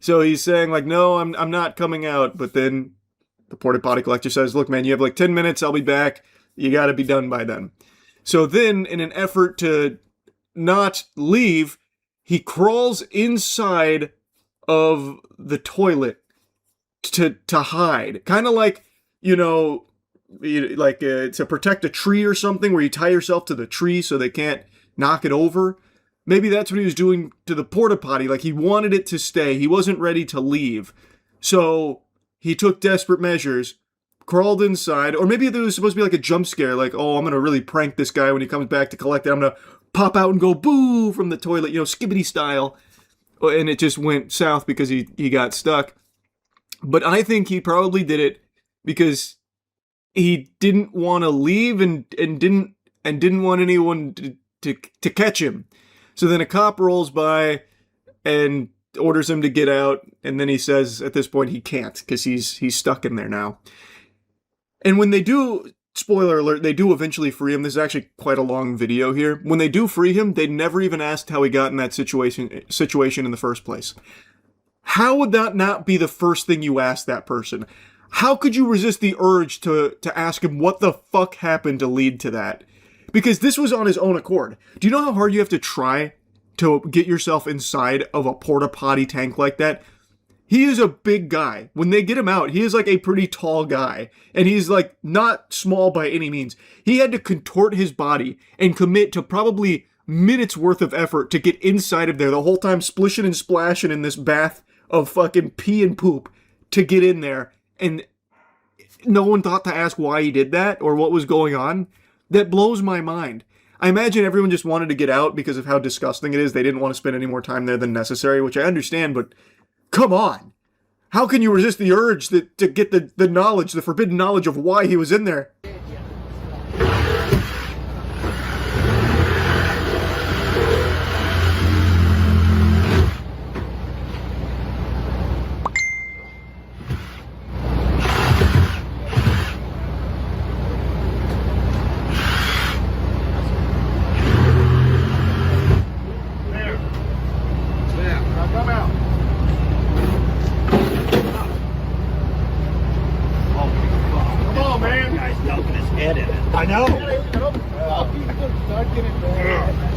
So he's saying like, no, I'm not coming out. But then the porta potty collector says, look, man, you have like 10 minutes. I'll be back. You got to be done by then. So then, in an effort to not leave, he crawls inside of the toilet to hide. Kind of like, you know, like to protect a tree or something, where you tie yourself to the tree so they can't knock it over. Maybe that's what he was doing to the porta potty. Like, he wanted it to stay. He wasn't ready to leave. So he took desperate measures, crawled inside, or maybe there was supposed to be like a jump scare, like, oh, I'm going to really prank this guy when he comes back to collect it. I'm going to pop out and go boo from the toilet, you know, skibbity style. And it just went south because he got stuck. But I think he probably did it because he didn't want to leave and didn't want anyone to catch him. So then a cop rolls by and orders him to get out, and then he says at this point he can't because he's stuck in there now. And when they do, spoiler alert, they do eventually free him. This is actually quite a long video here. When they do free him, they never even asked how he got in that situation in the first place. How would that not be the first thing you ask that person? How could you resist the urge to ask him what the fuck happened to lead to that? Because this was on his own accord. Do you know how hard you have to try to get yourself inside of a porta potty tank like that? He is a big guy. When they get him out, he is like a pretty tall guy. And he's like not small by any means. He had to contort his body and commit to probably minutes worth of effort to get inside of there, the whole time splishing and splashing in this bath of fucking pee and poop to get in there. And no one thought to ask why he did that or what was going on. That blows my mind. I imagine everyone just wanted to get out because of how disgusting it is. They didn't want to spend any more time there than necessary, which I understand, but come on. How can you resist the urge to get the knowledge, the forbidden knowledge of why he was in there? I know.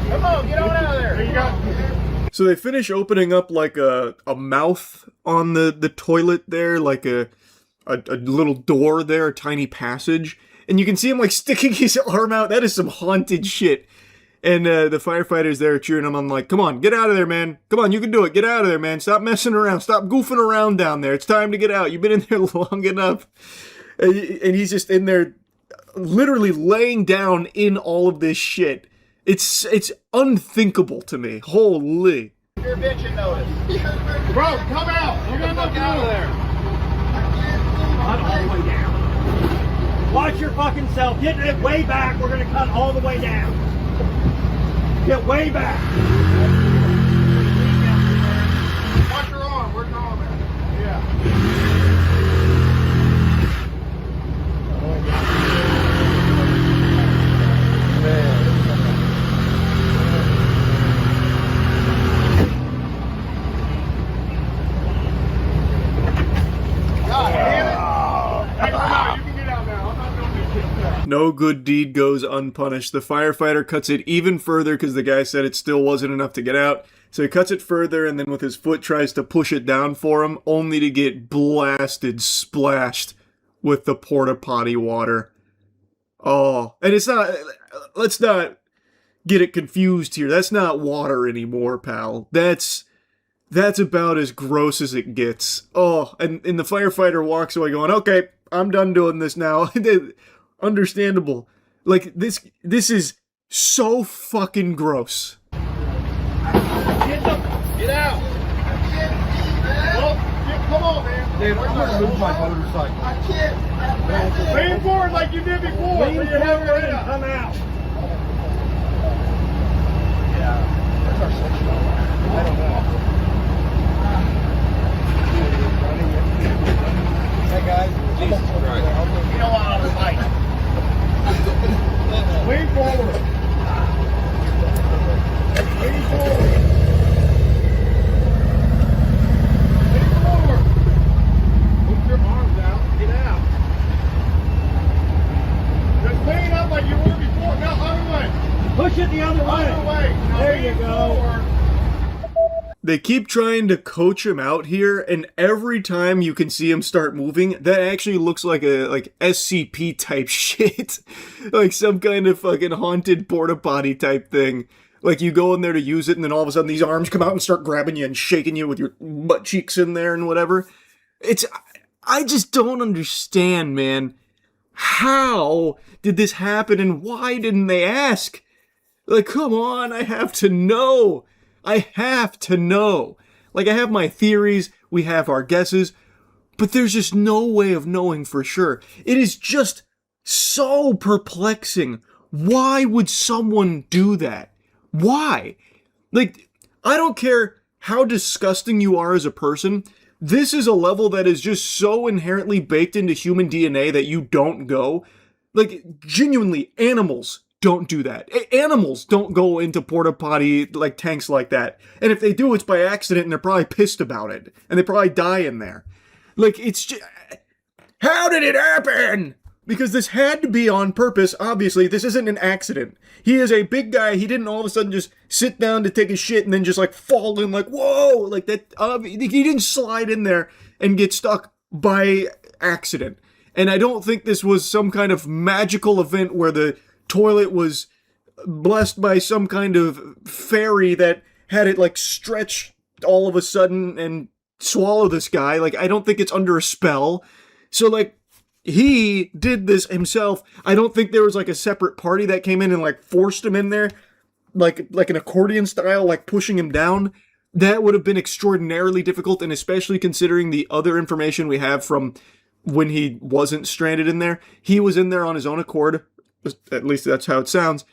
Come on, get on out of there. There you go. So they finish opening up like a mouth on the toilet there, like a little door there, a tiny passage. And you can see him like sticking his arm out. That is some haunted shit. And the firefighters there are cheering him on like, come on, get out of there, man. Come on, you can do it. Get out of there, man. Stop messing around. Stop goofing around down there. It's time to get out. You've been in there long enough. And he's just in there literally laying down in all of this shit. It's unthinkable to me. Holy. Your bitch notice. Bro, come out. You're gonna look out of there. Cut all the way down. Watch your fucking self. Get it way back. We're gonna cut all the way down. Get way back. Watch your arm. Where's your arm at? Yeah. No good deed goes unpunished. The firefighter cuts it even further because the guy said it still wasn't enough to get out. So he cuts it further and then with his foot tries to push it down for him, only to get blasted, splashed with the porta potty water. Oh, and it's not, let's not get it confused here. That's not water anymore, pal. That's about as gross as it gets. Oh, and the firefighter walks away going, okay, I'm done doing this now. Understandable. Like, this is so fucking gross. Get out. Well, come on, man. Dude, I'm gonna move my motorcycle. I can't. Lean forward like you did before. Lean forward and come out. Yeah. I don't know. Hey guys. Jesus Christ. You don't want all this light. Lean forward. Lean forward. Lean forward. Put your arms out. Get out. Just lean up like you were before. Now other way. Push it the other way. Other way. Now There lean you go. forward. They keep trying to coach him out here, and every time you can see him start moving, that actually looks like a SCP type shit. Like some kind of fucking haunted porta potty type thing. Like you go in there to use it, and then all of a sudden these arms come out and start grabbing you and shaking you with your butt cheeks in there and whatever. I just don't understand, man. How did this happen, and why didn't they ask? Like, come on, I have to know. I have to know. Like, I have my theories, we have our guesses, but there's just no way of knowing for sure. It is just so perplexing. Why would someone do that? Why? Like, I don't care how disgusting you are as a person. This is a level that is just so inherently baked into human DNA that you don't go. Like, genuinely, animals don't do that. Animals don't go into porta potty like tanks like that. And if they do, it's by accident and they're probably pissed about it. And they probably die in there. Like, it's just... How did it happen? Because this had to be on purpose. Obviously, this isn't an accident. He is a big guy. He didn't all of a sudden just sit down to take a shit and then just like fall in like, whoa! Like that, he didn't slide in there and get stuck by accident. And I don't think this was some kind of magical event where the toilet was blessed by some kind of fairy that had it like stretch all of a sudden and swallow this guy. Like, I don't think it's under a spell. So like, he did this himself. I don't think there was like a separate party that came in and like forced him in there, like an accordion style, like pushing him down. That would have been extraordinarily difficult, and especially considering the other information we have from when he wasn't stranded in there. He was in there on his own accord. At least that's how it sounds.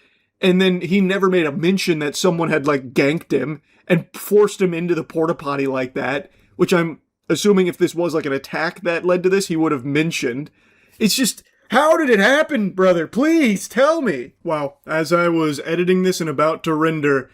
And then he never made a mention that someone had like ganked him and forced him into the porta potty like that, which I'm assuming if this was like an attack that led to this, he would have mentioned. It's just, how did it happen, brother? Please tell me. Wow. As I was editing this and about to render,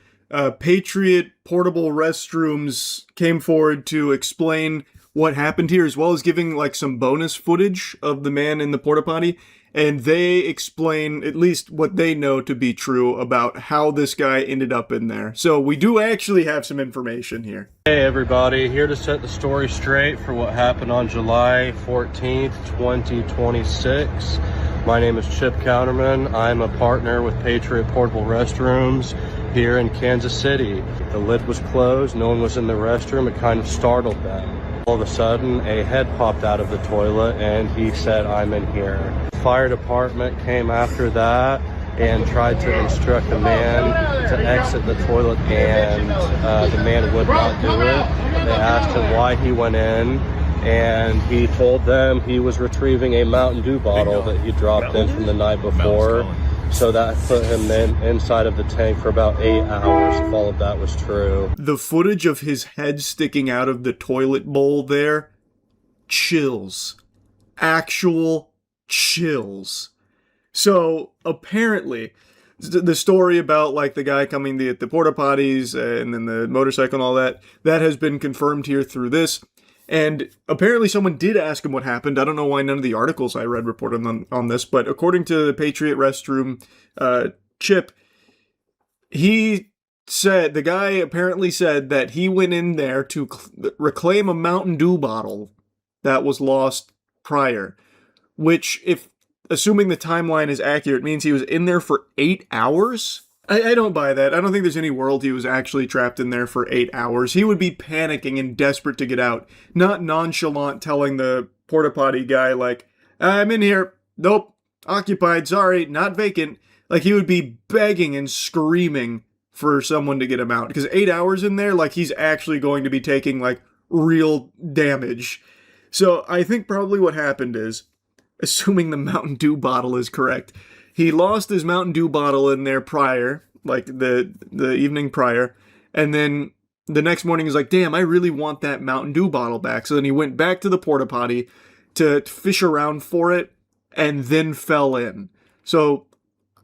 Patriot Portable Restrooms came forward to explain what happened here, as well as giving like some bonus footage of the man in the porta potty. And they explain at least what they know to be true about how this guy ended up in there. So we do actually have some information here. Hey everybody, here to set the story straight for what happened on July 14th, 2026. My name is Chip Counterman. I'm a partner with Patriot Portable Restrooms here in Kansas City. The lid was closed, no one was in the restroom. It kind of startled them. All of a sudden, a head popped out of the toilet and he said, "I'm in here." Fire department came after that and tried to instruct the man to exit the toilet, and the man would not do it. They asked him why he went in, and he told them he was retrieving a Mountain Dew bottle that he dropped in from the night before. So that put him then inside of the tank for about 8 hours, if all of that was true. The footage of his head sticking out of the toilet bowl there, chills. Actual chills. So apparently, the story about like the guy coming the porta potties and then the motorcycle and all that, that has been confirmed here through this. And apparently someone did ask him what happened. I don't know why none of the articles I read reported on this, but according to the Patriot Restroom Chip, he said, the guy apparently said that he went in there to reclaim a Mountain Dew bottle that was lost prior, which, if assuming the timeline is accurate, means he was in there for 8 hours? I don't buy that. I don't think there's any world he was actually trapped in there for 8 hours. He would be panicking and desperate to get out, not nonchalant telling the porta potty guy, like, "I'm in here. Nope. Occupied. Sorry. Not vacant." Like, he would be begging and screaming for someone to get him out. Because 8 hours in there, like, he's actually going to be taking, like, real damage. So I think probably what happened is, assuming the Mountain Dew bottle is correct, he lost his Mountain Dew bottle in there prior, like the evening prior, And then the next morning he's like, damn, I really want that Mountain Dew bottle back. So then he went back to the porta potty to fish around for it and then fell in. So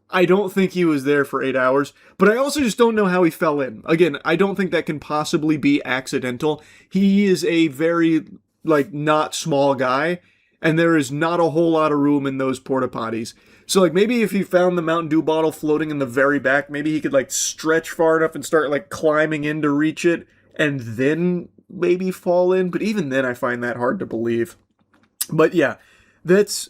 I don't think he was there for 8 hours, but I also just don't know how he fell in. Again, I don't think that can possibly be accidental. He is a very, like, not small guy, and there is not a whole lot of room in those porta potties. So, like, maybe if he found the Mountain Dew bottle floating in the very back, maybe he could, like, stretch far enough and start, like, climbing in to reach it, and then maybe fall in. But even then, I find that hard to believe. But yeah, that's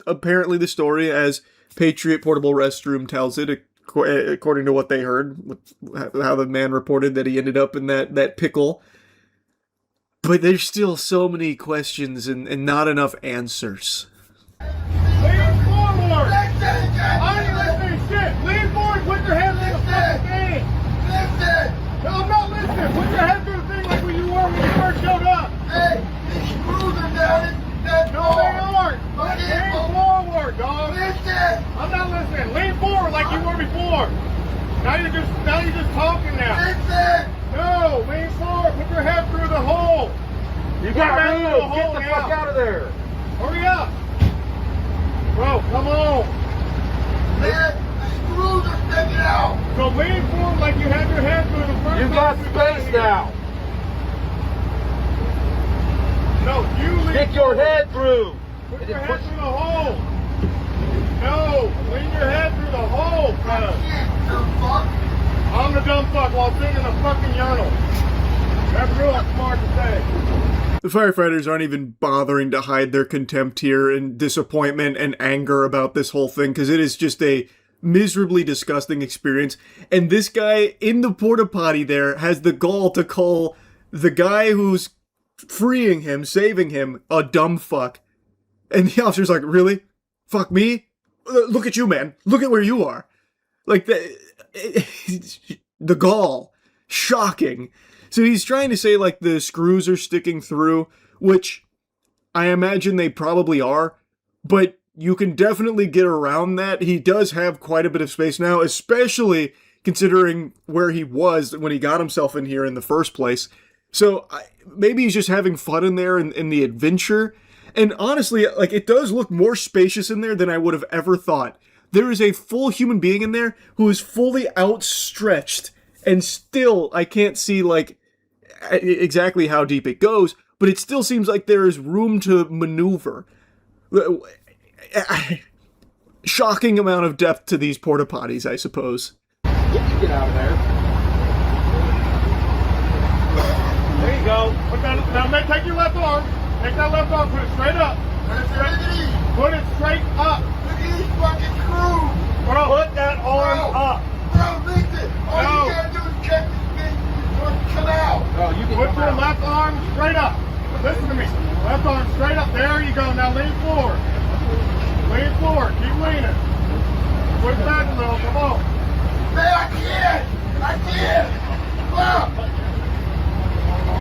apparently the story as Patriot Portable Restroom tells it, according to what they heard, how the man reported that he ended up in that pickle. But there's still so many questions and not enough answers. Lean forward! I ain't listening to shit! Lean forward, put your hands in the fucking thing! Listen! No, I'm not listening! Put your hands in the thing like when you were when you first showed up! Hey, these screws are down in that door! No, they aren't! Lean forward, dog! Listen! I'm not listening! Lean forward like you were before! Now you're just talking now! Listen! No, lean forward! Put your head through the hole! You got to move! Get the fuck out of there! Hurry up! Bro, come on! Man, the screws are sticking out! So lean forward like you had your head through the first. You got space now! No, you lean. Stick your head through! Put your head through the hole! No, lean your head through the hole, cuz! I'm the dumb fuck while sitting in a fucking urinal. That's real smart to say. The firefighters aren't even bothering to hide their contempt here and disappointment and anger about this whole thing, because it is just a miserably disgusting experience. And this guy in the porta potty there has the gall to call the guy who's freeing him, saving him, a dumb fuck. And the officer's like, really? Fuck me? Look at you, man. Look at where you are. Like, the gall. Shocking. So he's trying to say, like, the screws are sticking through, which I imagine they probably are, but you can definitely get around that. He does have quite a bit of space now, especially considering where he was when he got himself in here in the first place. So maybe he's just having fun in there in the adventure. And honestly, like, it does look more spacious in there than I would have ever thought. There is a full human being in there who is fully outstretched, and still I can't see, like, exactly how deep it goes, but it still seems like there is room to maneuver. Shocking amount of depth to these porta potties, I suppose. Get out of there. There you go. Now take your left arm. Take that left arm, put it straight up. Put it straight up. Look at these fucking screws. Bro, put that arm up. Bro, listen. All you gotta do is check this thing before it come out. No, you can put your left arm straight up. Listen to me. Left arm straight up. There you go. Now lean forward. Lean forward. Keep leaning. Put it back a little. Come on. Man, I can't.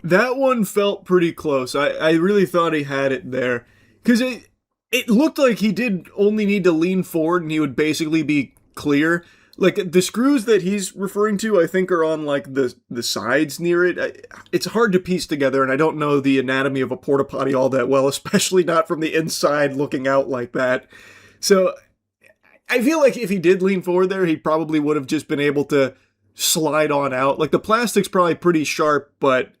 That one felt pretty close. I really thought he had it there. Because it looked like he did only need to lean forward and he would basically be clear. Like, the screws that he's referring to, I think, are on, like, the sides near it. It's hard to piece together, and I don't know the anatomy of a porta potty all that well, especially not from the inside looking out like that. So, I feel like if he did lean forward there, he probably would have just been able to slide on out. Like, the plastic's probably pretty sharp, but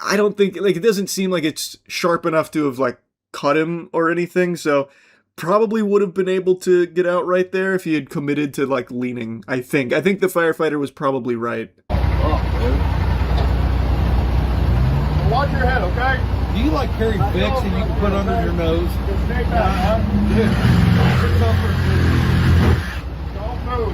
I don't think, like, it doesn't seem like it's sharp enough to have, like, cut him or anything, so probably would have been able to get out right there if he had committed to, like, leaning, I think. I think the firefighter was probably right. Watch your head, okay? Do you, like, carry Vicks that you can put under your nose? Don't move.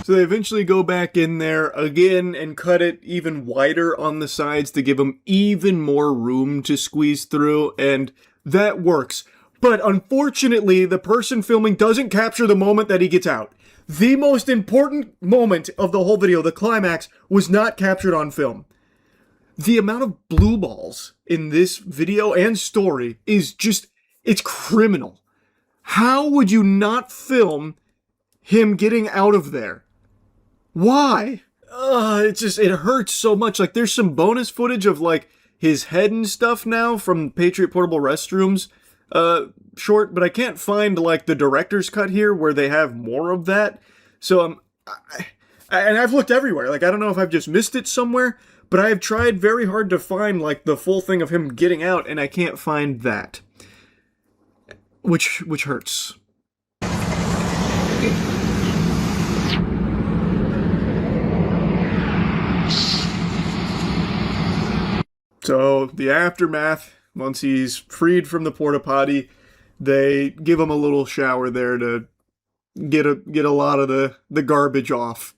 So they eventually go back in there again and cut it even wider on the sides to give him even more room to squeeze through, and that works. But unfortunately, the person filming doesn't capture the moment that he gets out. The most important moment of the whole video, the climax, was not captured on film. The amount of blue balls in this video and story is just, it's criminal. How would you not film him getting out of there? Why? It hurts so much. Like, there's some bonus footage of, like, his head and stuff now from Patriot Portable Restrooms short, but I can't find, like, the director's cut here where they have more of that. So, and I've looked everywhere. Like, I don't know if I've just missed it somewhere, but I have tried very hard to find, like, the full thing of him getting out, and I can't find that. Which hurts. So, the aftermath, once he's freed from the porta potty, they give him a little shower there to get a lot of the garbage off.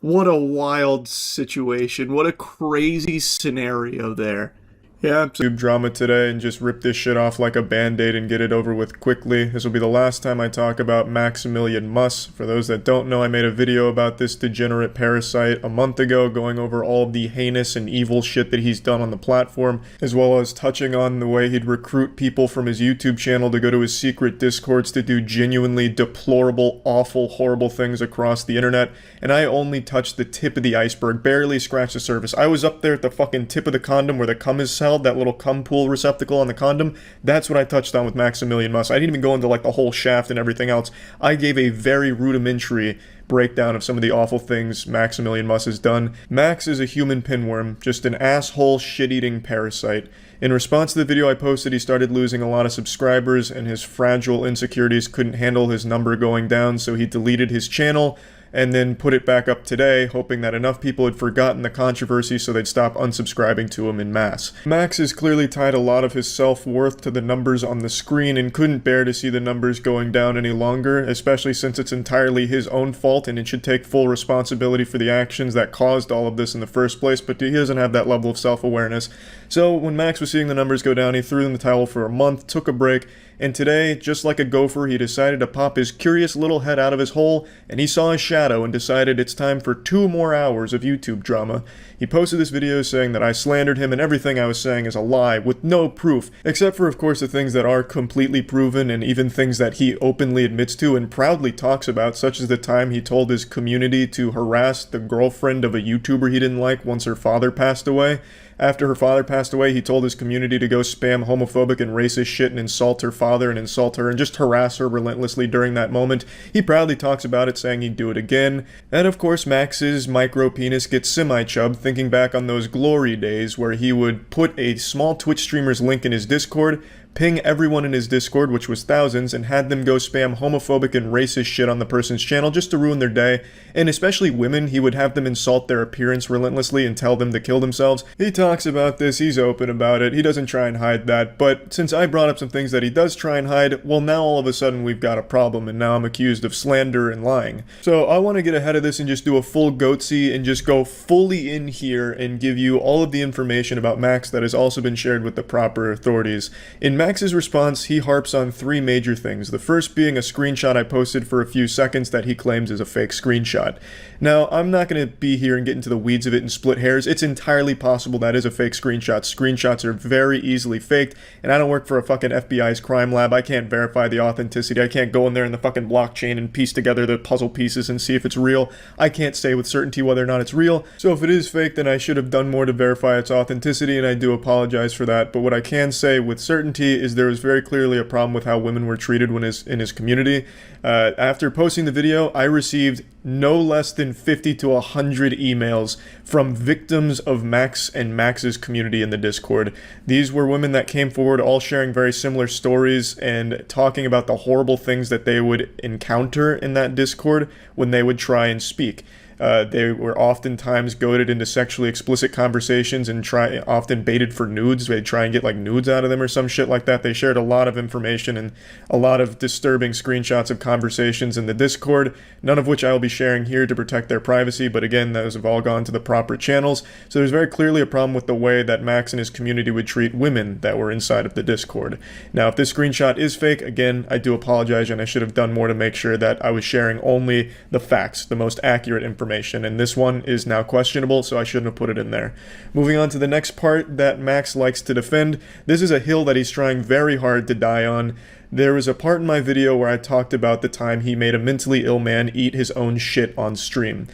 What a wild situation. What a crazy scenario there. Yeah, YouTube drama today and just rip this shit off like a band-aid and get it over with quickly. This will be the last time I talk about Maximilian Muss. For those that don't know, I made a video about this degenerate parasite a month ago, going over all of the heinous and evil shit that he's done on the platform, as well as touching on the way he'd recruit people from his YouTube channel to go to his secret discords to do genuinely deplorable, awful, horrible things across the internet. And I only touched the tip of the iceberg, barely scratched the surface. I was up there at the fucking tip of the condom where the cum is held, that little cum pool receptacle on the condom. That's what I touched on with Maximilian Muss. I didn't even go into like the whole shaft and everything else. I gave a very rudimentary breakdown of some of the awful things Maximilian Muss has done. Max is a human pinworm, just an asshole shit-eating parasite. In response to the video I posted, he started losing a lot of subscribers, and his fragile insecurities couldn't handle his number going down, so he deleted his channel and then put it back up today, hoping that enough people had forgotten the controversy so they'd stop unsubscribing to him en masse. Max has clearly tied a lot of his self-worth to the numbers on the screen and couldn't bear to see the numbers going down any longer, especially since it's entirely his own fault and it should take full responsibility for the actions that caused all of this in the first place, but he doesn't have that level of self-awareness. So when Max was seeing the numbers go down, he threw in the towel for a month, took a break, and today, just like a gopher, he decided to pop his curious little head out of his hole, and he saw a shadow and decided it's time for 2 more hours of YouTube drama. He posted this video saying that I slandered him and everything I was saying is a lie, with no proof, except for of course the things that are completely proven and even things that he openly admits to and proudly talks about, such as the time he told his community to harass the girlfriend of a YouTuber he didn't like once her father passed away. After her father passed away, he told his community to go spam homophobic and racist shit and insult her father and insult her and just harass her relentlessly during that moment. He proudly talks about it, saying he'd do it again. And of course, Max's micro penis gets semi-chub, thinking back on those glory days where he would put a small Twitch streamer's link in his Discord, ping everyone in his Discord, which was thousands, and had them go spam homophobic and racist shit on the person's channel just to ruin their day. And especially women, he would have them insult their appearance relentlessly and tell them to kill themselves. He talks about this, he's open about it, he doesn't try and hide that, but since I brought up some things that he does try and hide, well now all of a sudden we've got a problem and now I'm accused of slander and lying. So I want to get ahead of this and just do a full goatsy and just go fully in here and give you all of the information about Max that has also been shared with the proper authorities. In Max's response, he harps on 3 major things. The first being a screenshot I posted for a few seconds that he claims is a fake screenshot. Now, I'm not going to be here and get into the weeds of it and split hairs. It's entirely possible that is a fake screenshot. Screenshots are very easily faked, and I don't work for a fucking FBI's crime lab. I can't verify the authenticity. I can't go in there in the fucking blockchain and piece together the puzzle pieces and see if it's real. I can't say with certainty whether or not it's real. So if it is fake, then I should have done more to verify its authenticity, and I do apologize for that. But what I can say with certainty is there was very clearly a problem with how women were treated when in his community. After posting the video, I received no less than 50 to 100 emails from victims of Max and Max's community in the Discord. These were women that came forward all sharing very similar stories and talking about the horrible things that they would encounter in that Discord when they would try and speak. They were oftentimes goaded into sexually explicit conversations and often baited for nudes. They'd try and get like nudes out of them or some shit like that. They shared a lot of information and a lot of disturbing screenshots of conversations in the Discord, none of which I will be sharing here to protect their privacy, but again, those have all gone to the proper channels. So there's very clearly a problem with the way that Max and his community would treat women that were inside of the Discord. Now, if this screenshot is fake, again, I do apologize, and I should have done more to make sure that I was sharing only the facts, the most accurate information, and this one is now questionable, so I shouldn't have put it in there. Moving on to the next part that Max likes to defend. This is a hill that he's trying very hard to die on. There was a part in my video where I talked about the time he made a mentally ill man eat his own shit on stream.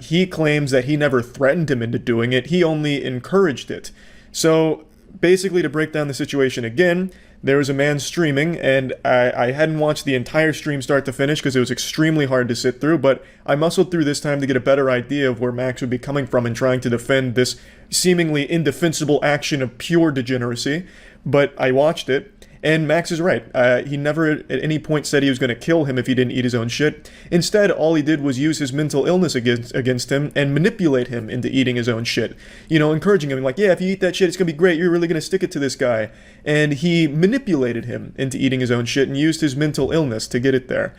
He claims that he never threatened him into doing it, he only encouraged it. So, basically, to break down the situation again, there was a man streaming, and I hadn't watched the entire stream start to finish because it was extremely hard to sit through, but I muscled through this time to get a better idea of where Max would be coming from in trying to defend this seemingly indefensible action of pure degeneracy. But I watched it, and Max is right. He never at any point said he was going to kill him if he didn't eat his own shit. Instead, all he did was use his mental illness against him and manipulate him into eating his own shit. You know, encouraging him, like, yeah, if you eat that shit, it's going to be great. You're really going to stick it to this guy. And he manipulated him into eating his own shit and used his mental illness to get it there.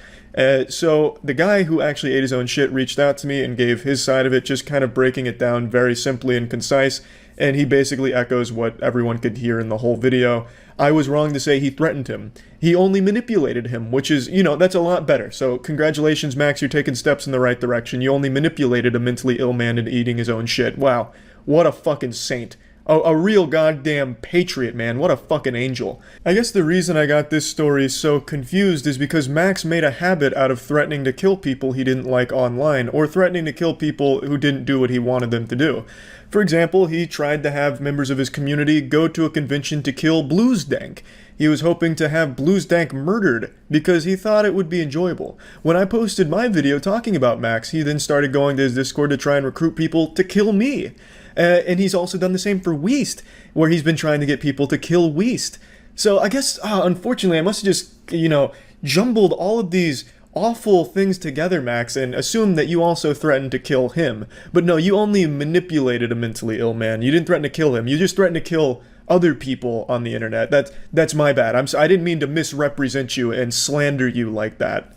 So the guy who actually ate his own shit reached out to me and gave his side of it, just kind of breaking it down very simply and concise. And he basically echoes what everyone could hear in the whole video. I was wrong to say he threatened him. He only manipulated him, which is, you know, that's a lot better. So congratulations, Max, you're taking steps in the right direction. You only manipulated a mentally ill man into eating his own shit. Wow, what a fucking saint. A real goddamn patriot, man. What a fucking angel. I guess the reason I got this story so confused is because Max made a habit out of threatening to kill people he didn't like online, or threatening to kill people who didn't do what he wanted them to do. For example, he tried to have members of his community go to a convention to kill Bluesdank. He was hoping to have Bluesdank murdered because he thought it would be enjoyable. When I posted my video talking about Max, he then started going to his Discord to try and recruit people to kill me. And he's also done the same for Weast, where he's been trying to get people to kill Weast. So I guess, unfortunately, I must have just, you know, jumbled all of these awful things together, Max, and assumed that you also threatened to kill him. But no, you only manipulated a mentally ill man. You didn't threaten to kill him. You just threatened to kill other people on the internet. That's my bad. I didn't mean to misrepresent you and slander you like that.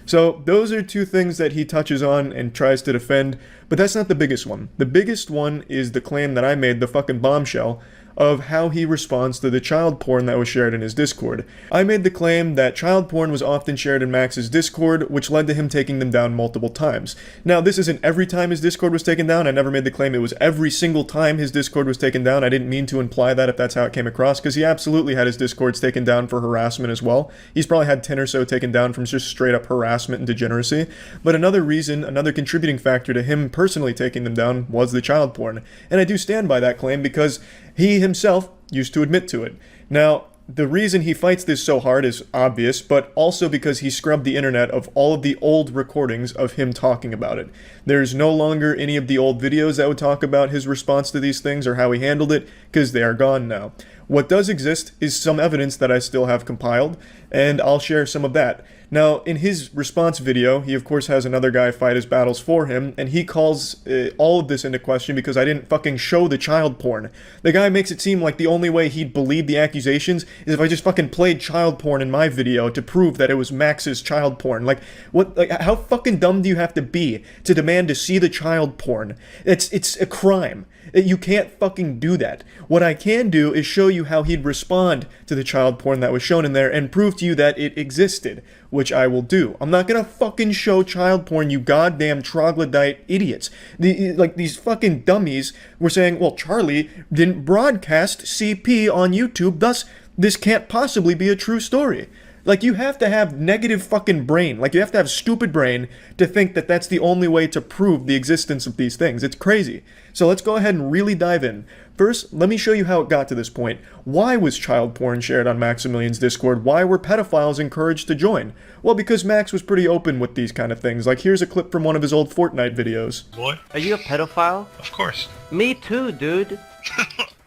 So those are two things that he touches on and tries to defend, but that's not the biggest one. The biggest one is the claim that I made, the fucking bombshell, of how he responds to the child porn that was shared in his Discord. I made the claim that child porn was often shared in Max's Discord, which led to him taking them down multiple times. Now, this isn't every time his Discord was taken down. I never made the claim it was every single time his Discord was taken down. I didn't mean to imply that if that's how it came across, because he absolutely had his Discords taken down for harassment as well. He's probably had 10 or so taken down from just straight up harassment and degeneracy. But another reason, another contributing factor to him personally taking them down was the child porn. And I do stand by that claim because he himself used to admit to it. Now, the reason he fights this so hard is obvious, but also because he scrubbed the internet of all of the old recordings of him talking about it. There's no longer any of the old videos that would talk about his response to these things or how he handled it, because they are gone now. What does exist is some evidence that I still have compiled, and I'll share some of that. Now, in his response video, he of course has another guy fight his battles for him, and he calls all of this into question because I didn't fucking show the child porn. The guy makes it seem like the only way he'd believe the accusations is if I just fucking played child porn in my video to prove that it was Max's child porn. Like, what? Like, how fucking dumb do you have to be to demand to see the child porn? It's a crime. You can't fucking do that. What I can do is show you how he'd respond to the child porn that was shown in there and prove to you that it existed, which I will do. I'm not gonna fucking show child porn, you goddamn troglodyte idiots. These fucking dummies were saying, well, Charlie didn't broadcast CP on YouTube, thus this can't possibly be a true story. Like, you have to have negative fucking brain. Like, you have to have stupid brain to think that that's the only way to prove the existence of these things. It's crazy. So let's go ahead and really dive in. First, let me show you how it got to this point. Why was child porn shared on Maximilian's Discord? Why were pedophiles encouraged to join? Well, because Max was pretty open with these kind of things. Like, here's a clip from one of his old Fortnite videos. Boy, are you a pedophile? Of course. Me too, dude.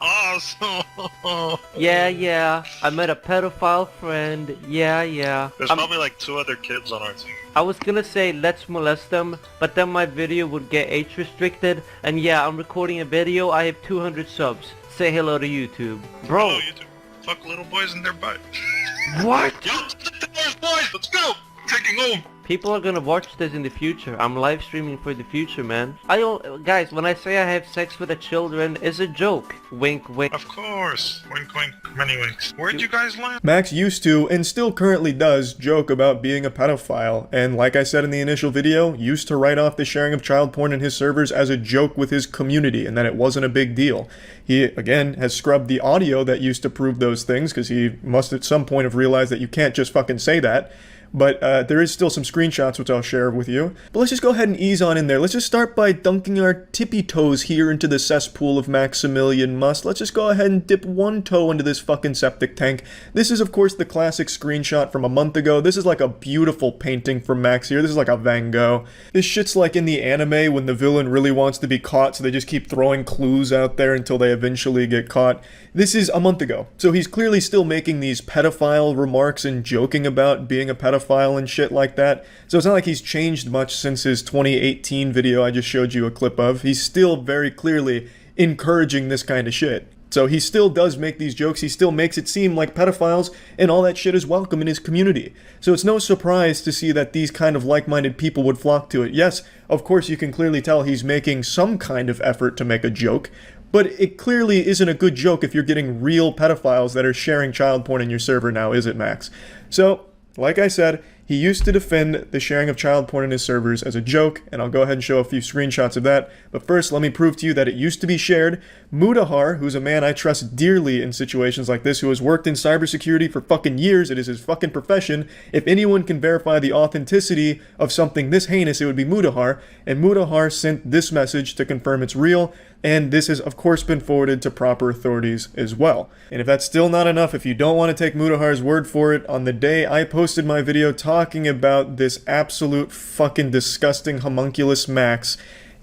Awesome. Yeah. I met a pedophile friend. Yeah. There's probably like 2 other kids on our team. I was gonna say let's molest them, but then my video would get age restricted. And yeah, I'm recording a video. I have 200 subs. Say hello to YouTube. Bro. Hello, YouTube. Fuck little boys in their butt. What? Yo, boys, let's go. Taking home. People are gonna watch this in the future. I'm live streaming for the future, man. Guys, when I say I have sex with the children, it's a joke. Wink, wink. Of course. Wink, wink. Many winks. Where'd you guys land? Max used to, and still currently does, joke about being a pedophile, and like I said in the initial video, used to write off the sharing of child porn in his servers as a joke with his community, and that it wasn't a big deal. He, again, has scrubbed the audio that used to prove those things, because he must at some point have realized that you can't just fucking say that. But there is still some screenshots which I'll share with you. But let's just go ahead and ease on in there. Let's just start by dunking our tippy toes here into the cesspool of Maximilian Must. Let's just go ahead and dip one toe into this fucking septic tank. This is, of course, the classic screenshot from a month ago. This is like a beautiful painting from Max here. This is like a Van Gogh. This shit's like in the anime when the villain really wants to be caught, so they just keep throwing clues out there until they eventually get caught. This is a month ago. So he's clearly still making these pedophile remarks and joking about being a pedophile and shit like that. So it's not like he's changed much since his 2018 video I just showed you a clip of. He's still very clearly encouraging this kind of shit. So he still does make these jokes, he still makes it seem like pedophiles and all that shit is welcome in his community. So it's no surprise to see that these kind of like-minded people would flock to it. Yes, of course you can clearly tell he's making some kind of effort to make a joke, but it clearly isn't a good joke if you're getting real pedophiles that are sharing child porn in your server now, is it, Max? So, like I said, he used to defend the sharing of child porn in his servers as a joke, and I'll go ahead and show a few screenshots of that. But first, let me prove to you that it used to be shared. Mudahar, who's a man I trust dearly in situations like this, who has worked in cybersecurity for fucking years, it is his fucking profession. If anyone can verify the authenticity of something this heinous, it would be Mudahar. And Mudahar sent this message to confirm it's real, and this has of course been forwarded to proper authorities as well. And if that's still not enough, if you don't want to take Mudahar's word for it, on the day I posted my video talking about this absolute fucking disgusting homunculus Max,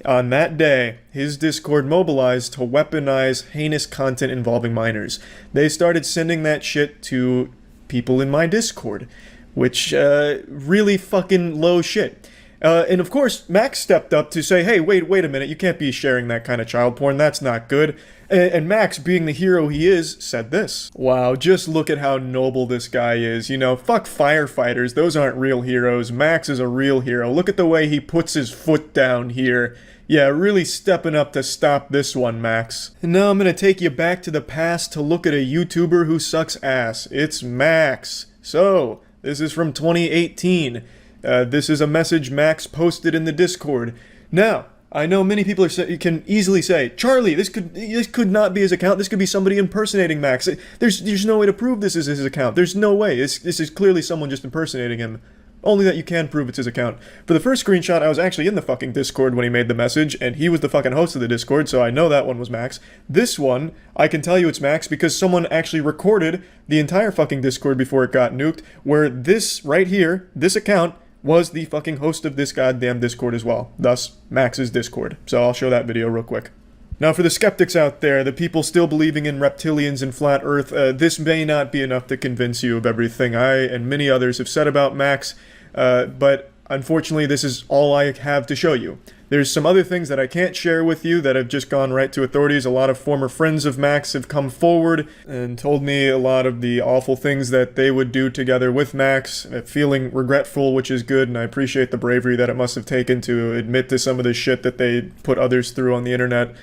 on that day, his Discord mobilized to weaponize heinous content involving minors. They started sending that shit to people in my Discord, which, really fucking low shit. And of course, Max stepped up to say, hey, wait a minute, you can't be sharing that kind of child porn, that's not good. And Max, being the hero he is, said this. Wow, just look at how noble this guy is. You know, fuck firefighters, those aren't real heroes. Max is a real hero. Look at the way he puts his foot down here. Yeah, really stepping up to stop this one, Max. And now I'm gonna take you back to the past to look at a YouTuber who sucks ass. It's Max. So, this is from 2018. This is a message Max posted in the Discord. Now, I know many people can easily say, Charlie, this could not be his account. This could be somebody impersonating Max. There's no way to prove this is his account. There's no way. This is clearly someone just impersonating him. Only that you can prove it's his account. For the first screenshot, I was actually in the fucking Discord when he made the message, and he was the fucking host of the Discord, so I know that one was Max. This one, I can tell you it's Max because someone actually recorded the entire fucking Discord before it got nuked, where this right here, this account, was the fucking host of this goddamn Discord as well. Thus, Max's Discord. So I'll show that video real quick. Now for the skeptics out there, the people still believing in reptilians and flat earth, this may not be enough to convince you of everything I and many others have said about Max, but unfortunately this is all I have to show you. There's some other things that I can't share with you that have just gone right to authorities. A lot of former friends of Max have come forward and told me a lot of the awful things that they would do together with Max, feeling regretful, which is good, and I appreciate the bravery that it must have taken to admit to some of the shit that they put others through on the internet.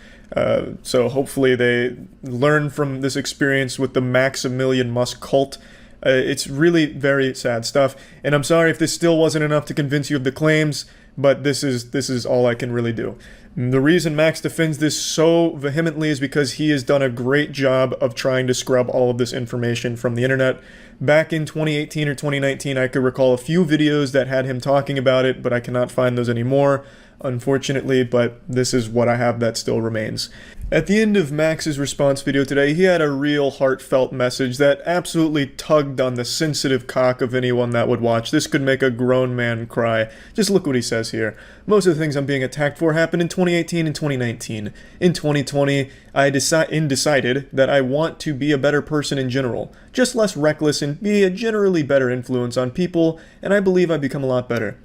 So hopefully they learn from this experience with the Maximilian Musk cult. It's really very sad stuff, and I'm sorry if this still wasn't enough to convince you of the claims, but this is all I can really do. The reason Max defends this so vehemently is because he has done a great job of trying to scrub all of this information from the internet. Back in 2018 or 2019, I could recall a few videos that had him talking about it, but I cannot find those anymore. unfortunately, but this is what I have that still remains. At the end of Max's response video today, he had a real heartfelt message that absolutely tugged on the sensitive cock of anyone that would watch. This could make a grown man cry. Just look what he says here. Most of the things I'm being attacked for happened in 2018 and 2019. In 2020, I decided that I want to be a better person in general. Just less reckless and be a generally better influence on people, and I believe I've become a lot better.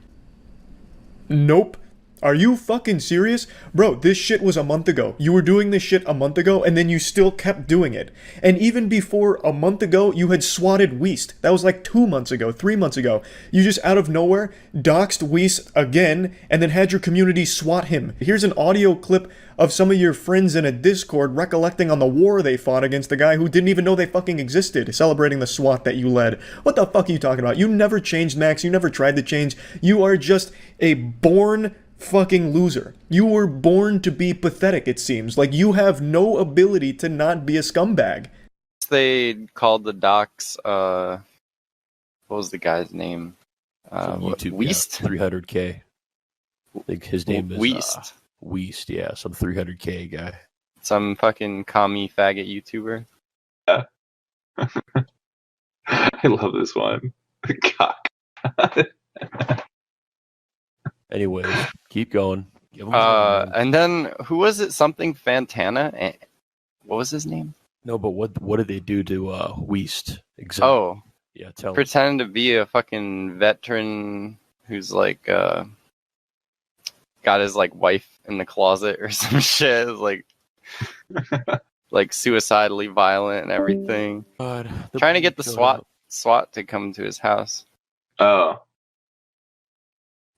Nope. Are you fucking serious? Bro, this shit was a month ago. You were doing this shit a month ago, and then you still kept doing it. And even before a month ago, you had swatted Weist. That was like 2 months ago, 3 months ago. You just out of nowhere doxed Weist again, and then had your community swat him. Here's an audio clip of some of your friends in a Discord recollecting on the war they fought against the guy who didn't even know they fucking existed, celebrating the SWAT that you led. What the fuck are you talking about? You never changed, Max. You never tried to change. You are just a born fucking loser. You were born to be pathetic, it seems. Like, you have no ability to not be a scumbag. They called the docs, what was the guy's name? YouTube, Weist? Yeah, 300K. I think his name is Weist. Weist, yeah, some 300K guy. Some fucking commie faggot YouTuber. Yeah. I love this one. Cock. Anyways, keep going. And then who was it? Something Fantana? What was his name? No, but what did they do to Weist? Exactly. Oh, yeah, tell me. Pretending to be a fucking veteran who's like got his like wife in the closet or some shit. Like like suicidally violent and everything. God, trying to get the SWAT to come to his house. Oh.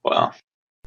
Well.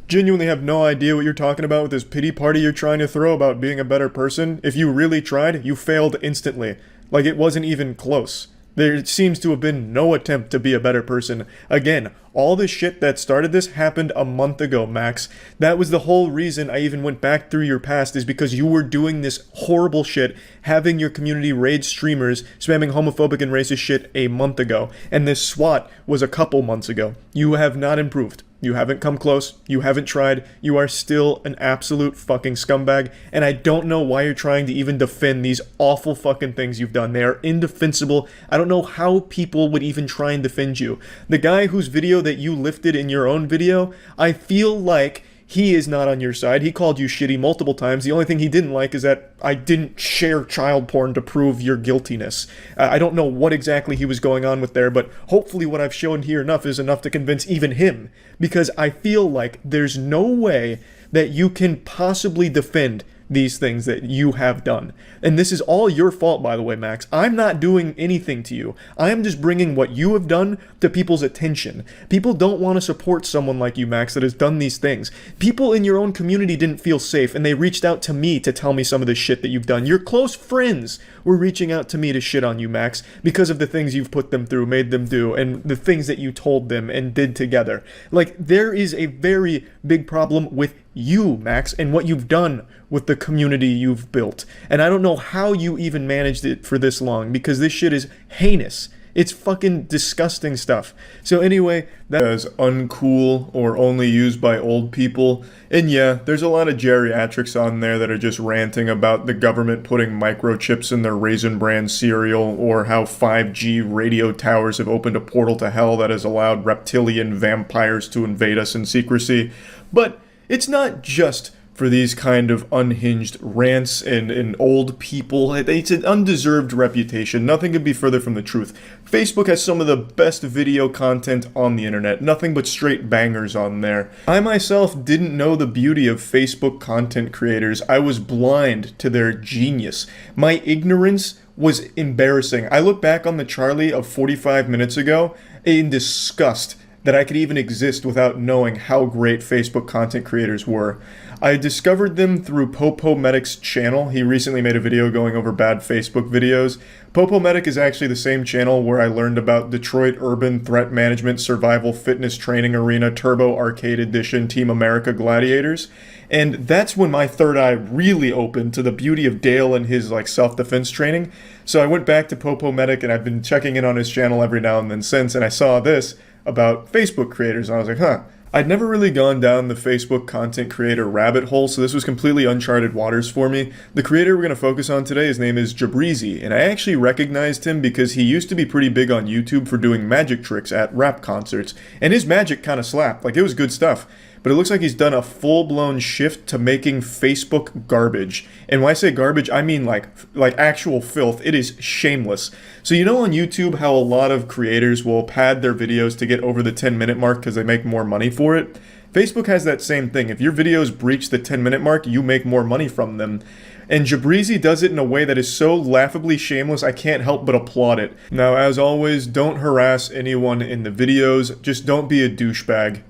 Genuinely have no idea what you're talking about with this pity party you're trying to throw about being a better person. If you really tried, you failed instantly. Like, it wasn't even close. There seems to have been no attempt to be a better person. Again, all the shit that started this happened a month ago, Max. That was the whole reason I even went back through your past, is because you were doing this horrible shit, having your community raid streamers, spamming homophobic and racist shit a month ago. And this SWAT was a couple months ago. You have not improved. You haven't come close. You haven't tried. You are still an absolute fucking scumbag. And I don't know why you're trying to even defend these awful fucking things you've done. They are indefensible. I don't know how people would even try and defend you. The guy whose video that you lifted in your own video, I feel like he is not on your side. He called you shitty multiple times. The only thing he didn't like is that I didn't share child porn to prove your guiltiness. I don't know what exactly he was going on with there, but hopefully what I've shown here is enough to convince even him. Because I feel like there's no way that you can possibly defend these things that you have done. And this is all your fault, by the way, Max. I'm not doing anything to you. I am just bringing what you have done to people's attention. People don't want to support someone like you, Max, that has done these things. People in your own community didn't feel safe, and they reached out to me to tell me some of the shit that you've done. Your close friends were reaching out to me to shit on you, Max, because of the things you've put them through, made them do, and the things that you told them and did together. Like, there is a very big problem with you, Max, and what you've done with the community you've built. And I don't know how you even managed it for this long, because this shit is heinous. It's fucking disgusting stuff. So anyway, that is uncool or only used by old people. And yeah, there's a lot of geriatrics on there that are just ranting about the government putting microchips in their Raisin Bran cereal, or how 5G radio towers have opened a portal to hell that has allowed reptilian vampires to invade us in secrecy. But it's not just for these kind of unhinged rants and old people. It's an undeserved reputation. Nothing could be further from the truth. Facebook has some of the best video content on the internet. Nothing but straight bangers on there. I myself didn't know the beauty of Facebook content creators. I was blind to their genius. My ignorance was embarrassing. I look back on the Charlie of 45 minutes ago in disgust that I could even exist without knowing how great Facebook content creators were. I discovered them through Popo Medic's channel. He recently made a video going over bad Facebook videos. Popo Medic is actually the same channel where I learned about Detroit Urban Threat Management Survival Fitness Training Arena Turbo Arcade Edition Team America Gladiators. And that's when my third eye really opened to the beauty of Dale and his self-defense training. So I went back to Popo Medic, and I've been checking in on his channel every now and then since, and I saw this about Facebook creators, and I was like, huh, I'd never really gone down the Facebook content creator rabbit hole, so this was completely uncharted waters for me. The creator we're going to focus on today, his name is Jabrizi, and I actually recognized him because he used to be pretty big on YouTube for doing magic tricks at rap concerts, and his magic kind of slapped, like it was good stuff. But it looks like he's done a full-blown shift to making Facebook garbage. And when I say garbage, I mean like actual filth. It is shameless. So you know on YouTube how a lot of creators will pad their videos to get over the 10-minute mark because they make more money for it? Facebook has that same thing. If your videos breach the 10-minute mark, you make more money from them. And Jabrizi does it in a way that is so laughably shameless, I can't help but applaud it. Now, as always, don't harass anyone in the videos. Just don't be a douchebag.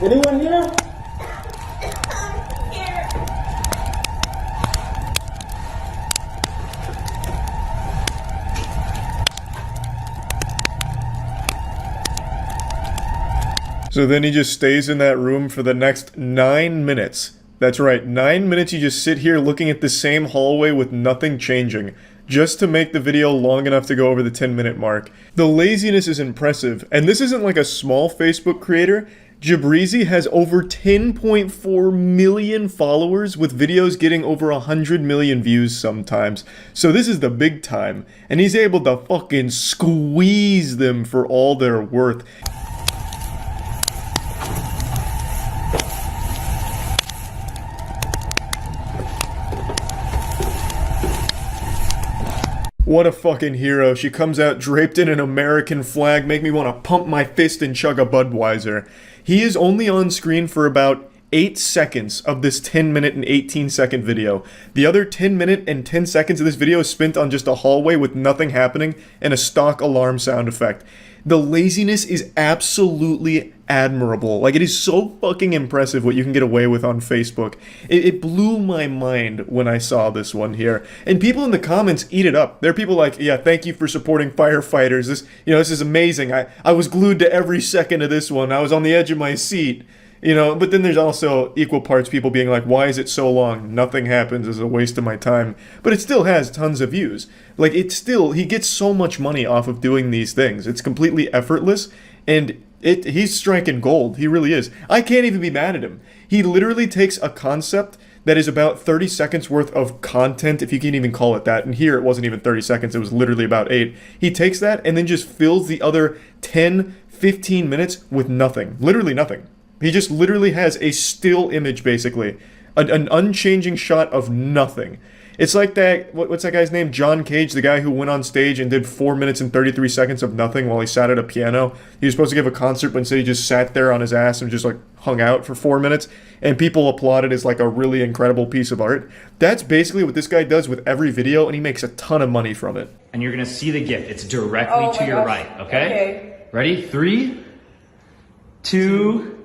Anyone here? So then he just stays in that room for the next 9 minutes. That's right, 9 minutes you just sit here looking at the same hallway with nothing changing, just to make the video long enough to go over the 10-minute mark. The laziness is impressive, and this isn't like a small Facebook creator. Jabrizi has over 10.4 million followers, with videos getting over 100 million views sometimes. So this is the big time, and he's able to fucking squeeze them for all they're worth. What a fucking hero. She comes out draped in an American flag, make me want to pump my fist and chug a Budweiser. He is only on screen for about 8 seconds of this 10-minute and 18-second video. The other 10-minute and 10 seconds of this video is spent on just a hallway with nothing happening and a stock alarm sound effect. The laziness is absolutely admirable. Like, it is so fucking impressive what you can get away with on Facebook. It blew my mind when I saw this one here. And people in the comments eat it up. There are people like, yeah, thank you for supporting firefighters. This is amazing. I was glued to every second of this one. I was on the edge of my seat. But then there's also equal parts people being like, why is it so long? Nothing happens. It's a waste of my time. But it still has tons of views. Like, he gets so much money off of doing these things. It's completely effortless, and he's striking gold. He really is. I can't even be mad at him. He literally takes a concept that is about 30 seconds worth of content, if you can even call it that. And here it wasn't even 30 seconds. It was literally about 8. He takes that and then just fills the other 10, 15 minutes with nothing. Literally nothing. He just literally has a still image, basically. An unchanging shot of nothing. It's like that, what's that guy's name? John Cage, the guy who went on stage and did 4 minutes and 33 seconds of nothing while he sat at a piano. He was supposed to give a concert, but instead he just sat there on his ass and just like hung out for 4 minutes. And people applauded as like a really incredible piece of art. That's basically what this guy does with every video, and he makes a ton of money from it. And you're gonna see the gift. It's directly to your right, okay? Ready? 3, 2,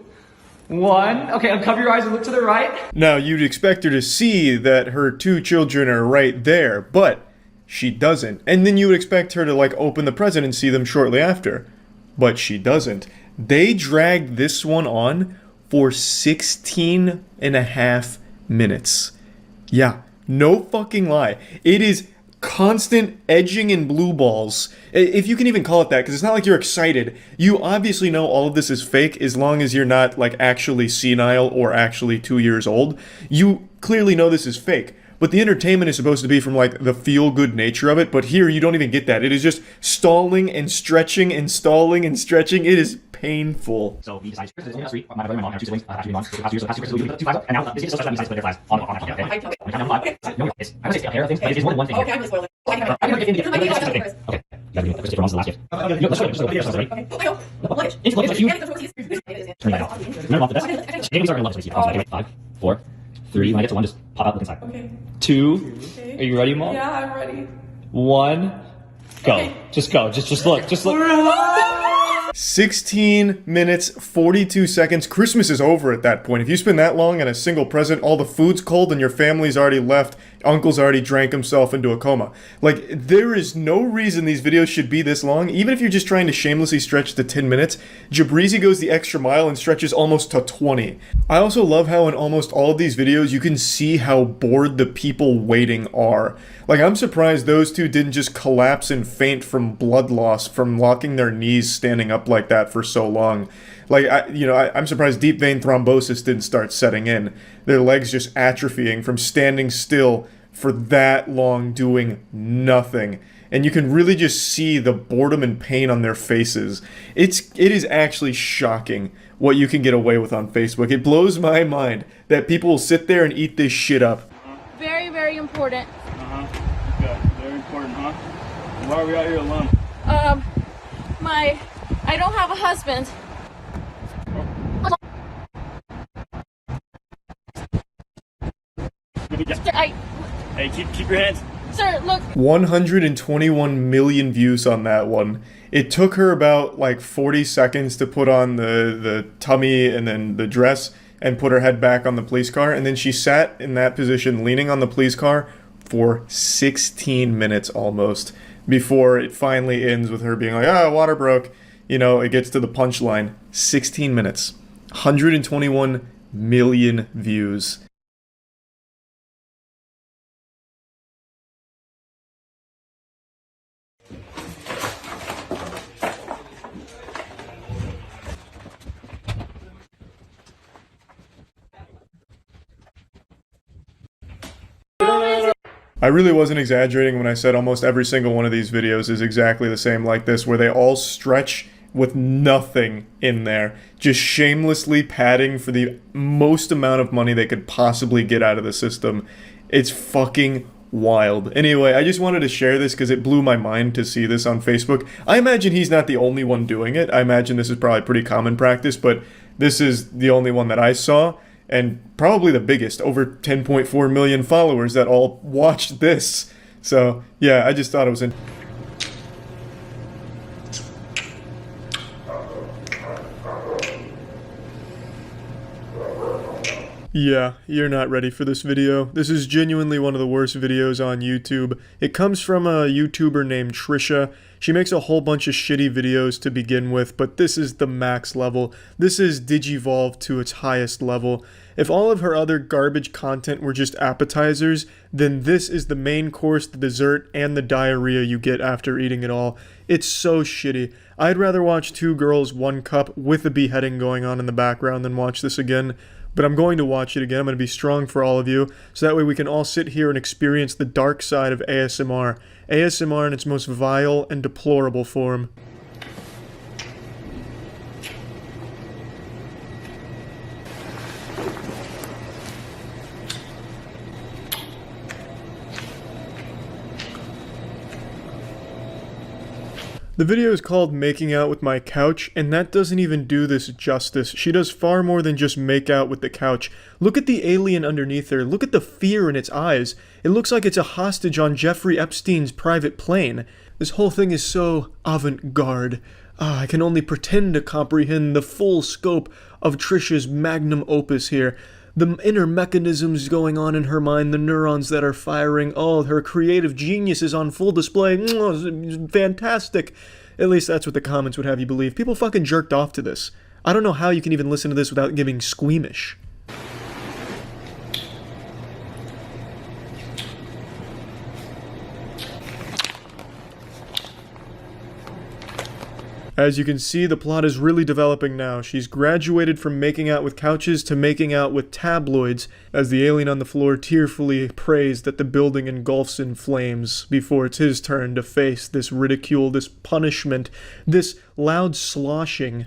1. Okay, uncover your eyes and look to the right. Now, you'd expect her to see that her 2 children are right there, but she doesn't. And then you would expect her to, like, open the present and see them shortly after. But she doesn't. They dragged this one on for 16 and a half minutes. Yeah, no fucking lie. It is constant edging and blue balls, if you can even call it that, because it's not like you're excited. You obviously know all of this is fake as long as you're not like actually senile or actually 2 years old. You clearly know this is fake, but the entertainment is supposed to be from like the feel-good nature of it, but here you don't even get that. It is just stalling and stretching and stalling and stretching. It is painful. So we decided to split the street. My brother and my mom have 2 siblings, have 2 moms, so the past 2 years, so we put 2 flags up, and now this is so special that we decided to split their flags on and off. Okay. When you count down 5, no, it's, I would say a pair of things, but it is more than one thing. Okay, I'm gonna spoil it. I'm gonna get into it. Okay. Okay. You gotta do the first gift for mom's the last gift. Let's go. Just go. Right? Okay. Luggage. It's luggage. You. Turn that off. Remember off the desk. Babies are gonna love this. 5, 4, 3. When I get to 1, just pop out, look inside. Okay. 2. Are you ready, Mom? Yeah, I'm ready. 1. Go. Okay. Just go. Just look. Just look. 16 minutes, 42 seconds. Christmas is over at that point. If you spend that long on a single present, all the food's cold and your family's already left. Uncle's already drank himself into a coma. Like, there is no reason these videos should be this long. Even if you're just trying to shamelessly stretch to 10 minutes, Jabrizi goes the extra mile and stretches almost to 20. I also love how in almost all of these videos, you can see how bored the people waiting are. Like, I'm surprised those 2 didn't just collapse and faint from blood loss from locking their knees standing up up like that for so long. Like, I'm surprised deep vein thrombosis didn't start setting in. Their legs just atrophying from standing still for that long doing nothing. And you can really just see the boredom and pain on their faces. It is actually shocking what you can get away with on Facebook. It blows my mind that people will sit there and eat this shit up. Very, very important. Okay, very important, huh? Why are we out here alone? I don't have a husband. Hey, keep your hands. Sir, look. 121 million views on that one. It took her about like 40 seconds to put on the tummy and then the dress and put her head back on the police car, and then she sat in that position leaning on the police car for 16 minutes almost before it finally ends with her being like, water broke. You know, it gets to the punchline. 16 minutes. 121 million views. I really wasn't exaggerating when I said almost every single one of these videos is exactly the same like this, where they all stretch with nothing in there, just shamelessly padding for the most amount of money they could possibly get out of the system. It's fucking wild. Anyway, I just wanted to share this because it blew my mind to see this on Facebook. I imagine he's not the only one doing it. I imagine this is probably pretty common practice, but this is the only one that I saw. And probably the biggest, over 10.4 million followers that all watched this. So, yeah, I just thought it was Yeah, you're not ready for this video. This is genuinely one of the worst videos on YouTube. It comes from a YouTuber named Trisha. She makes a whole bunch of shitty videos to begin with, but this is the max level. This is Digivolve to its highest level. If all of her other garbage content were just appetizers, then this is the main course, the dessert, and the diarrhea you get after eating it all. It's so shitty. I'd rather watch Two Girls, One Cup with a beheading going on in the background than watch this again. But I'm going to watch it again. I'm going to be strong for all of you, so that way we can all sit here and experience the dark side of ASMR. ASMR in its most vile and deplorable form. The video is called Making Out with My Couch, and that doesn't even do this justice. She does far more than just make out with the couch. Look at the alien underneath her. Look at the fear in its eyes. It looks like it's a hostage on Jeffrey Epstein's private plane. This whole thing is so avant-garde. I can only pretend to comprehend the full scope of Trisha's magnum opus here. The inner mechanisms going on in her mind, the neurons that are firing, her creative genius is on full display. Fantastic. At least that's what the comments would have you believe. People fucking jerked off to this. I don't know how you can even listen to this without getting squeamish. As you can see, the plot is really developing now. She's graduated from making out with couches to making out with tabloids, as the alien on the floor tearfully prays that the building engulfs in flames before it's his turn to face this ridicule, this punishment, this loud sloshing.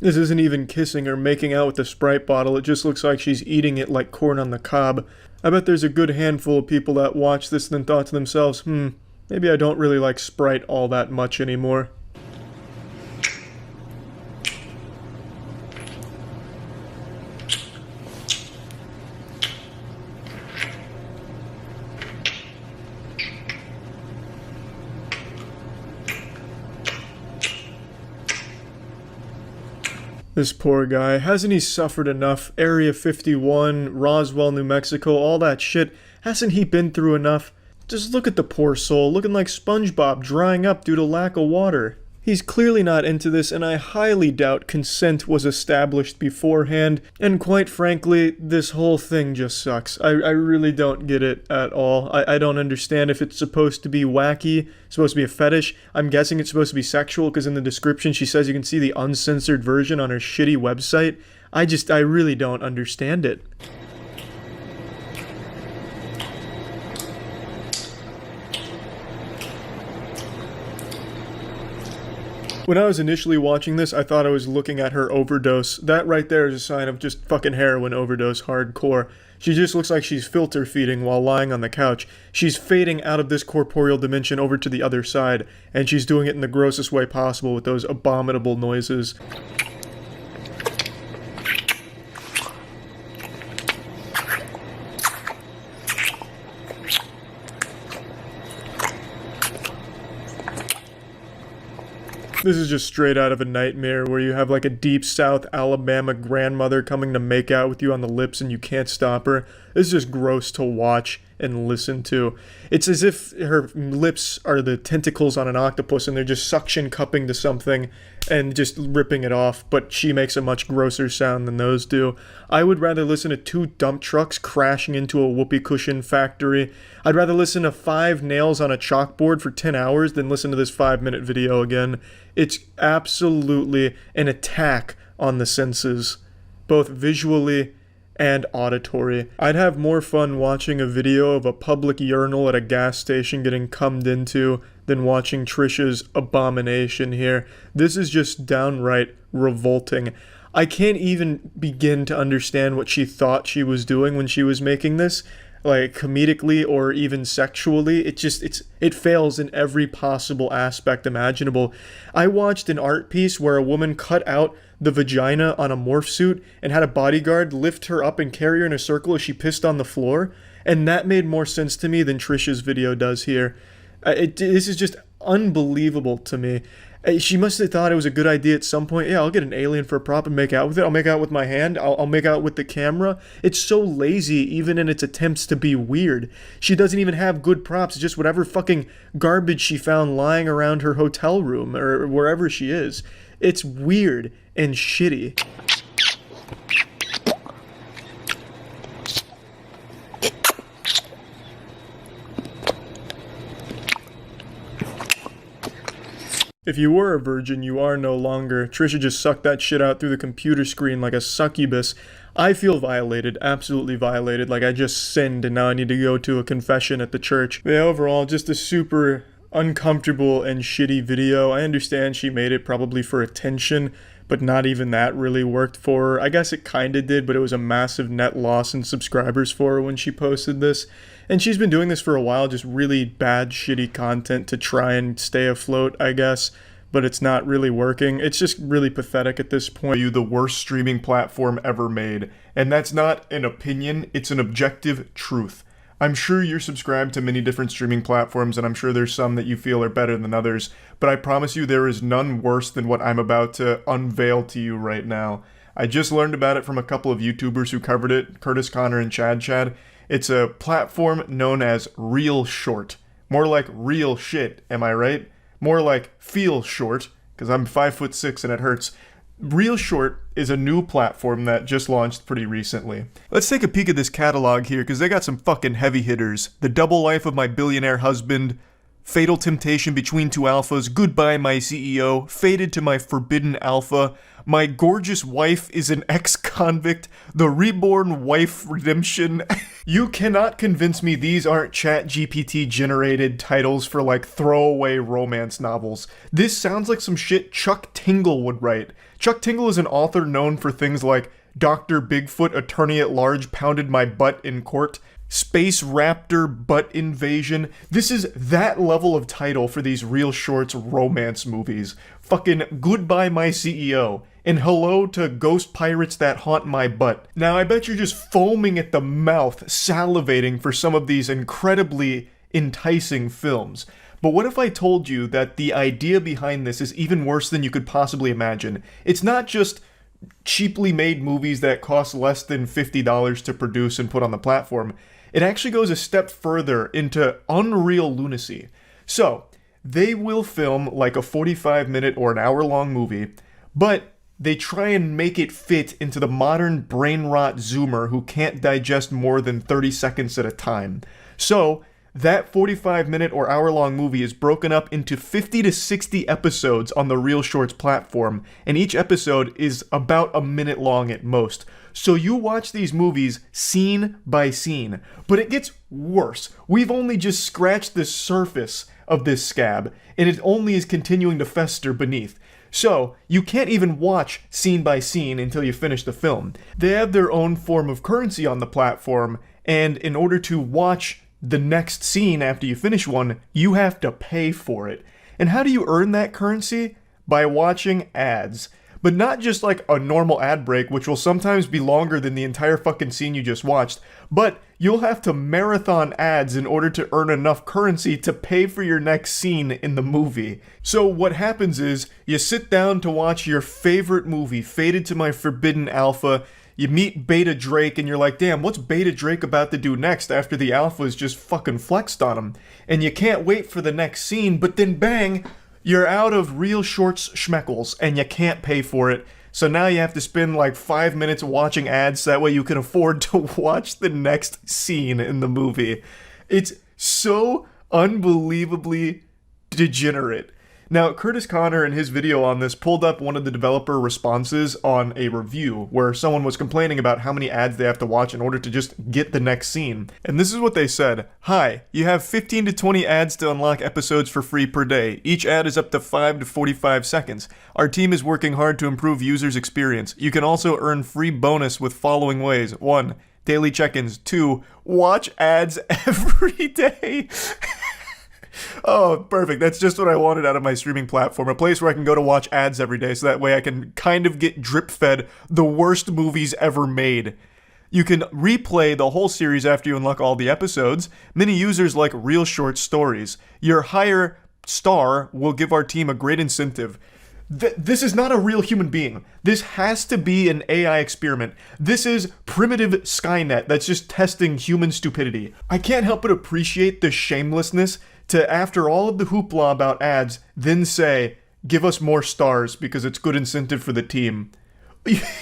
This isn't even kissing or making out with the Sprite bottle, it just looks like she's eating it like corn on the cob. I bet there's a good handful of people that watch this and thought to themselves, maybe I don't really like Sprite all that much anymore. This poor guy, hasn't he suffered enough? Area 51, Roswell, New Mexico, all that shit, hasn't he been through enough? Just look at the poor soul, looking like SpongeBob drying up due to lack of water. He's clearly not into this, and I highly doubt consent was established beforehand, and quite frankly, this whole thing just sucks. I really don't get it at all. I don't understand if it's supposed to be wacky, supposed to be a fetish. I'm guessing it's supposed to be sexual, because in the description she says you can see the uncensored version on her shitty website. I really don't understand it. When I was initially watching this, I thought I was looking at her overdose. That right there is a sign of just fucking heroin overdose hardcore. She just looks like she's filter feeding while lying on the couch. She's fading out of this corporeal dimension over to the other side, and she's doing it in the grossest way possible with those abominable noises. This is just straight out of a nightmare where you have like a deep South Alabama grandmother coming to make out with you on the lips and you can't stop her. This is just gross to watch and listen to. It's as if her lips are the tentacles on an octopus and they're just suction cupping to something and just ripping it off, but she makes a much grosser sound than those do. I would rather listen to 2 dump trucks crashing into a whoopee cushion factory. I'd rather listen to 5 nails on a chalkboard for 10 hours than listen to this 5-minute video again. It's absolutely an attack on the senses, both visually and auditory. I'd have more fun watching a video of a public urinal at a gas station getting cummed into than watching Trisha's abomination here. This is just downright revolting. I can't even begin to understand what she thought she was doing when she was making this, like comedically or even sexually. It fails in every possible aspect imaginable. I watched an art piece where a woman cut out the vagina on a morph suit and had a bodyguard lift her up and carry her in a circle as she pissed on the floor, and that made more sense to me than Trisha's video does here. This is just unbelievable to me. She must have thought it was a good idea at some point. Yeah, I'll get an alien for a prop and make out with it. I'll make out with my hand. I'll make out with the camera. It's so lazy even in its attempts to be weird. She doesn't even have good props. It's just whatever fucking garbage she found lying around her hotel room or wherever she is. It's weird and shitty. If you were a virgin, you are no longer. Trisha just sucked that shit out through the computer screen like a succubus. I feel violated, absolutely violated, like I just sinned and now I need to go to a confession at the church. Yeah, overall, just a super uncomfortable and shitty video. I understand she made it probably for attention, but not even that really worked for her. I guess it kinda did, but it was a massive net loss in subscribers for her when she posted this. And she's been doing this for a while, just really bad, shitty content to try and stay afloat, I guess. But it's not really working. It's just really pathetic at this point. You the worst streaming platform ever made. And that's not an opinion, it's an objective truth. I'm sure you're subscribed to many different streaming platforms, and I'm sure there's some that you feel are better than others, but I promise you there is none worse than what I'm about to unveil to you right now. I just learned about it from a couple of YouTubers who covered it, Curtis Connor and Chad. It's a platform known as Real Short. More like real shit, am I right? More like feel short, because I'm 5'6" and it hurts. Real Short is a new platform that just launched pretty recently. Let's take a peek at this catalog here, because they got some fucking heavy hitters. The Double Life of My Billionaire Husband, Fatal Temptation Between Two Alphas, Goodbye My CEO, Fated to My Forbidden Alpha, My Gorgeous Wife is an Ex-Convict, The Reborn Wife Redemption. You cannot convince me these aren't ChatGPT generated titles for like throwaway romance novels. This sounds like some shit Chuck Tingle would write. Chuck Tingle is an author known for things like Dr. Bigfoot, Attorney at Large, Pounded My Butt in Court, Space Raptor Butt Invasion. This is that level of title for these Real Shorts romance movies. Fucking Goodbye My CEO and Hello to Ghost Pirates That Haunt My Butt. Now I bet you're just foaming at the mouth, salivating for some of these incredibly enticing films. But what if I told you that the idea behind this is even worse than you could possibly imagine? It's not just cheaply made movies that cost less than $50 to produce and put on the platform. It actually goes a step further into unreal lunacy. So, they will film like a 45-minute or an hour-long movie, but they try and make it fit into the modern brain rot zoomer who can't digest more than 30 seconds at a time. So, that 45-minute or hour-long movie is broken up into 50 to 60 episodes on the Real Shorts platform, and each episode is about a minute long at most. So you watch these movies scene by scene, but it gets worse. We've only just scratched the surface of this scab, and it only is continuing to fester beneath. So, you can't even watch scene by scene until you finish the film. They have their own form of currency on the platform, and in order to watch the next scene after you finish one, you have to pay for it. And how do you earn that currency? By watching ads. But not just like a normal ad break, which will sometimes be longer than the entire fucking scene you just watched, but you'll have to marathon ads in order to earn enough currency to pay for your next scene in the movie. So what happens is, you sit down to watch your favorite movie, Fated to My Forbidden Alpha. You meet Beta Drake and you're like, damn, what's Beta Drake about to do next after the alpha's just fucking flexed on him? And you can't wait for the next scene, but then bang, you're out of Real Shorts schmeckles and you can't pay for it. So now you have to spend like 5 minutes watching ads so that way you can afford to watch the next scene in the movie. It's so unbelievably degenerate. Now, Curtis Connor in his video on this pulled up one of the developer responses on a review where someone was complaining about how many ads they have to watch in order to just get the next scene. And this is what they said. Hi, you have 15 to 20 ads to unlock episodes for free per day. Each ad is up to 5 to 45 seconds. Our team is working hard to improve users' experience. You can also earn free bonus with following ways. 1. Daily check-ins. 2. Watch ads every day. Oh, perfect. That's just what I wanted out of my streaming platform. A place where I can go to watch ads every day so that way I can kind of get drip-fed the worst movies ever made. You can replay the whole series after you unlock all the episodes. Many users like Real Short stories. Your higher star will give our team a great incentive. This is not a real human being. This has to be an AI experiment. This is primitive Skynet that's just testing human stupidity. I can't help but appreciate the shamelessness to, after all of the hoopla about ads, then say, give us more stars because it's good incentive for the team.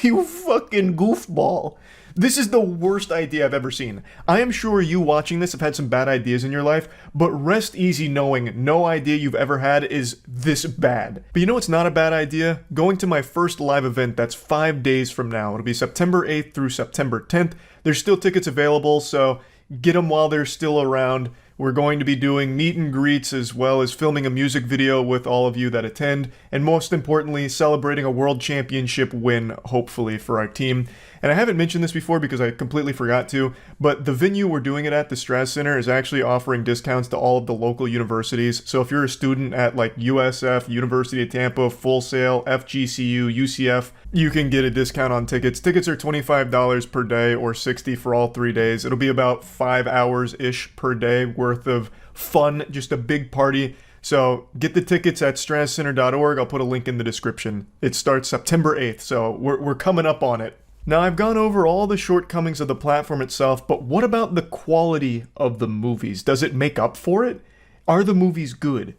You fucking goofball. This is the worst idea I've ever seen. I am sure you watching this have had some bad ideas in your life, but rest easy knowing no idea you've ever had is this bad. But you know what's not a bad idea? Going to my first live event that's 5 days from now. It'll be September 8th through September 10th. There's still tickets available, so get them while they're still around. We're going to be doing meet and greets as well as filming a music video with all of you that attend, and most importantly, celebrating a world championship win, hopefully, for our team. And I haven't mentioned this before because I completely forgot to, but the venue we're doing it at, the Straz Center, is actually offering discounts to all of the local universities. So if you're a student at like USF, University of Tampa, Full Sail, FGCU, UCF, you can get a discount on tickets. Tickets are $25 per day or $60 for all 3 days. It'll be about 5 hours-ish per day worth of fun, just a big party. So get the tickets at strazcenter.org. I'll put a link in the description. It starts September 8th, so we're coming up on it. Now, I've gone over all the shortcomings of the platform itself, but what about the quality of the movies? Does it make up for it? Are the movies good?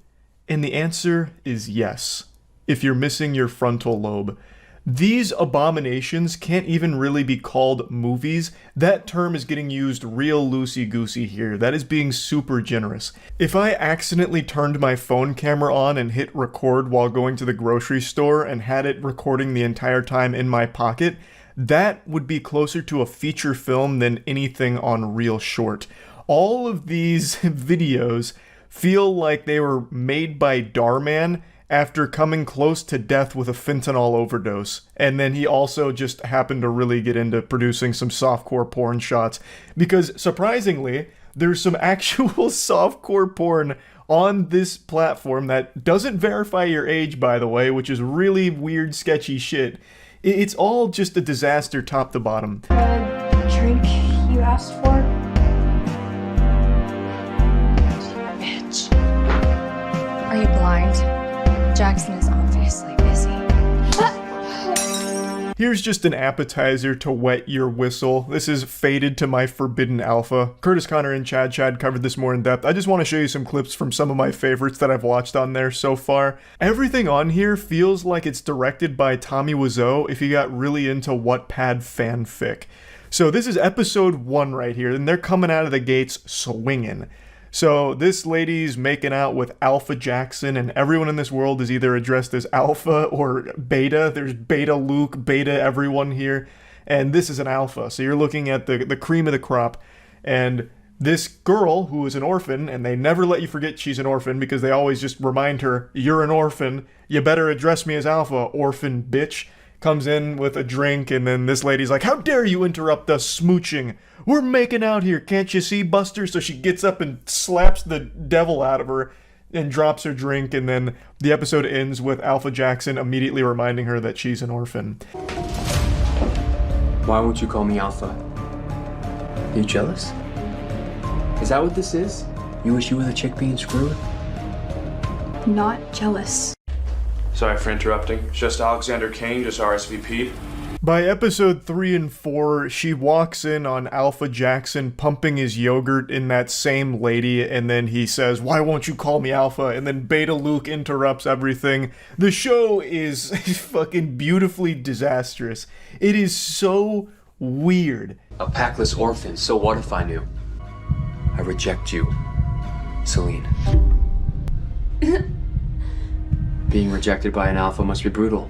And the answer is yes, if you're missing your frontal lobe. These abominations can't even really be called movies. That term is getting used real loosey-goosey here. That is being super generous. If I accidentally turned my phone camera on and hit record while going to the grocery store and had it recording the entire time in my pocket, that would be closer to a feature film than anything on Real Short. All of these videos feel like they were made by Darman after coming close to death with a fentanyl overdose. And then he also just happened to really get into producing some softcore porn shots. Because surprisingly, there's some actual softcore porn on this platform that doesn't verify your age, by the way, which is really weird, sketchy shit. It's all just a disaster top to bottom. Drink you asked for? Bitch. Are you blind? Jackson is obviously busy. Here's just an appetizer to wet your whistle. This is Faded to My Forbidden Alpha. Curtis Connor and Chad covered this more in depth. I just want to show you some clips from some of my favorites that I've watched on there so far. Everything on here feels like it's directed by Tommy Wiseau if you got really into Wattpad fanfic. So this is episode 1 right here, and they're coming out of the gates swinging. So this lady's making out with Alpha Jackson, and everyone in this world is either addressed as Alpha or Beta. There's Beta Luke, Beta everyone here, and this is an Alpha. So you're looking at the cream of the crop, and this girl who is an orphan, and they never let you forget she's an orphan because they always just remind her, you're an orphan, you better address me as Alpha, orphan bitch, comes in with a drink, and then this lady's like, how dare you interrupt us smooching? We're making out here, can't you see, Buster? So she gets up and slaps the devil out of her and drops her drink, and then the episode ends with Alpha Jackson immediately reminding her that she's an orphan. Why won't you call me Alpha? Are you jealous? Is that what this is? You wish you were the chick being screwed? Not jealous. Sorry for interrupting. Just Alexander Kane, just RSVP'd. By episode 3 and 4, she walks in on Alpha Jackson pumping his yogurt in that same lady, and then he says, why won't you call me Alpha? And then Beta Luke interrupts everything. The show is fucking beautifully disastrous. It is so weird. A packless orphan, so what if I knew? I reject you, Celine. Being rejected by an alpha must be brutal.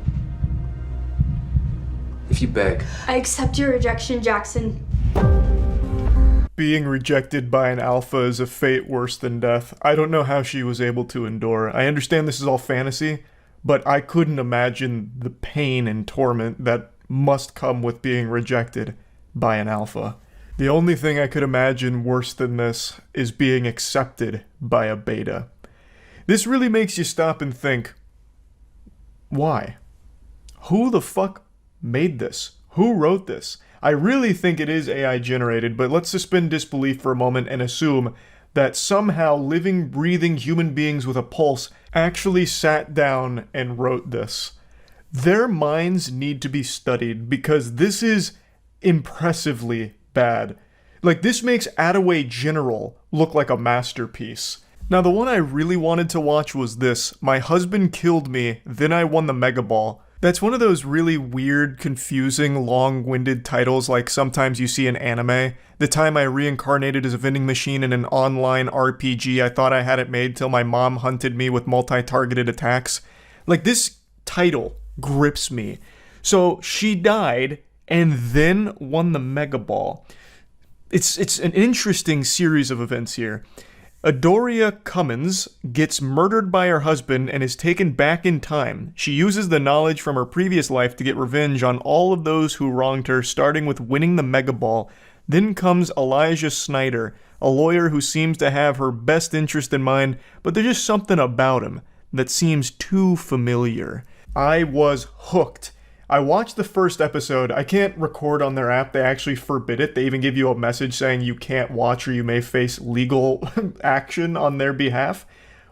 If you beg. I accept your rejection, Jackson. Being rejected by an alpha is a fate worse than death. I don't know how she was able to endure. I understand this is all fantasy, but I couldn't imagine the pain and torment that must come with being rejected by an alpha. The only thing I could imagine worse than this is being accepted by a beta. This really makes you stop and think, why? Who the fuck made this? Who wrote this? I really think it is AI generated, but let's suspend disbelief for a moment and assume that somehow living, breathing human beings with a pulse actually sat down and wrote this. Their minds need to be studied because this is impressively bad. Like, this makes Attaway General look like a masterpiece. Now, the one I really wanted to watch was this. My Husband Killed Me, Then I Won the Mega Ball. That's one of those really weird, confusing, long-winded titles like sometimes you see in anime. The time I reincarnated as a vending machine in an online RPG, I thought I had it made till my mom hunted me with multi-targeted attacks. Like, this title grips me. So, she died and then won the Mega Ball. It's an interesting series of events here. Adoria Cummins gets murdered by her husband and is taken back in time. She uses the knowledge from her previous life to get revenge on all of those who wronged her, starting with winning the Mega Ball. Then comes Elijah Snyder, a lawyer who seems to have her best interest in mind, but there's just something about him that seems too familiar. I was hooked. I watched the first episode. I can't record on their app. They actually forbid it. They even give you a message saying you can't watch or you may face legal action on their behalf,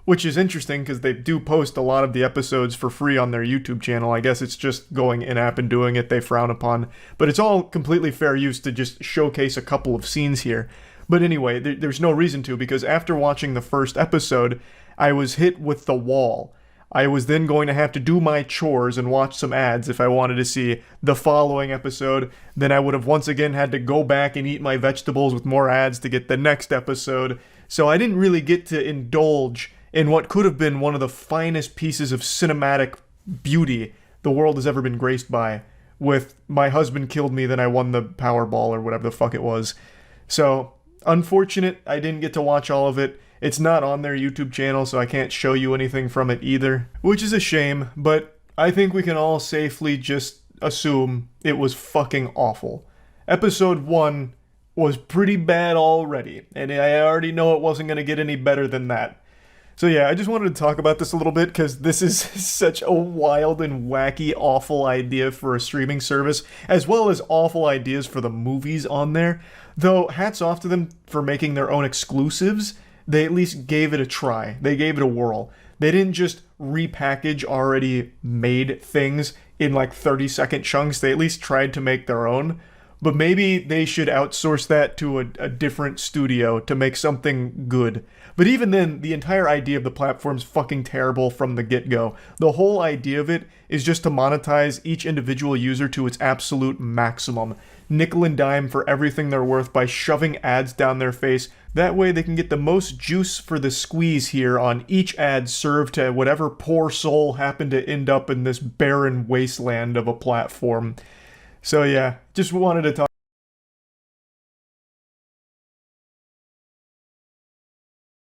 which is interesting because they do post a lot of the episodes for free on their YouTube channel. I guess it's just going in-app and doing it they frown upon. But it's all completely fair use to just showcase a couple of scenes here. But anyway, there's no reason to, because after watching the first episode, I was hit with the wall. I was then going to have to do my chores and watch some ads if I wanted to see the following episode. Then I would have once again had to go back and eat my vegetables with more ads to get the next episode. So I didn't really get to indulge in what could have been one of the finest pieces of cinematic beauty the world has ever been graced by, with My Husband Killed Me, Then I Won the Powerball, or whatever the fuck it was. So, unfortunate I didn't get to watch all of it. It's not on their YouTube channel, so I can't show you anything from it either, which is a shame, but I think we can all safely just assume it was fucking awful. Episode 1 was pretty bad already, and I already know it wasn't going to get any better than that. So yeah, I just wanted to talk about this a little bit because this is such a wild and wacky, awful idea for a streaming service, as well as awful ideas for the movies on there. Though, hats off to them for making their own exclusives. They at least gave it a try. They gave it a whirl. They didn't just repackage already made things in like 30-second chunks. They at least tried to make their own. But maybe they should outsource that to a different studio to make something good. But even then, the entire idea of the platform's fucking terrible from the get-go. The whole idea of it is just to monetize each individual user to its absolute maximum. Nickel and dime for everything they're worth by shoving ads down their face. That way they can get the most juice for the squeeze here on each ad served to whatever poor soul happened to end up in this barren wasteland of a platform. So yeah, just wanted to talk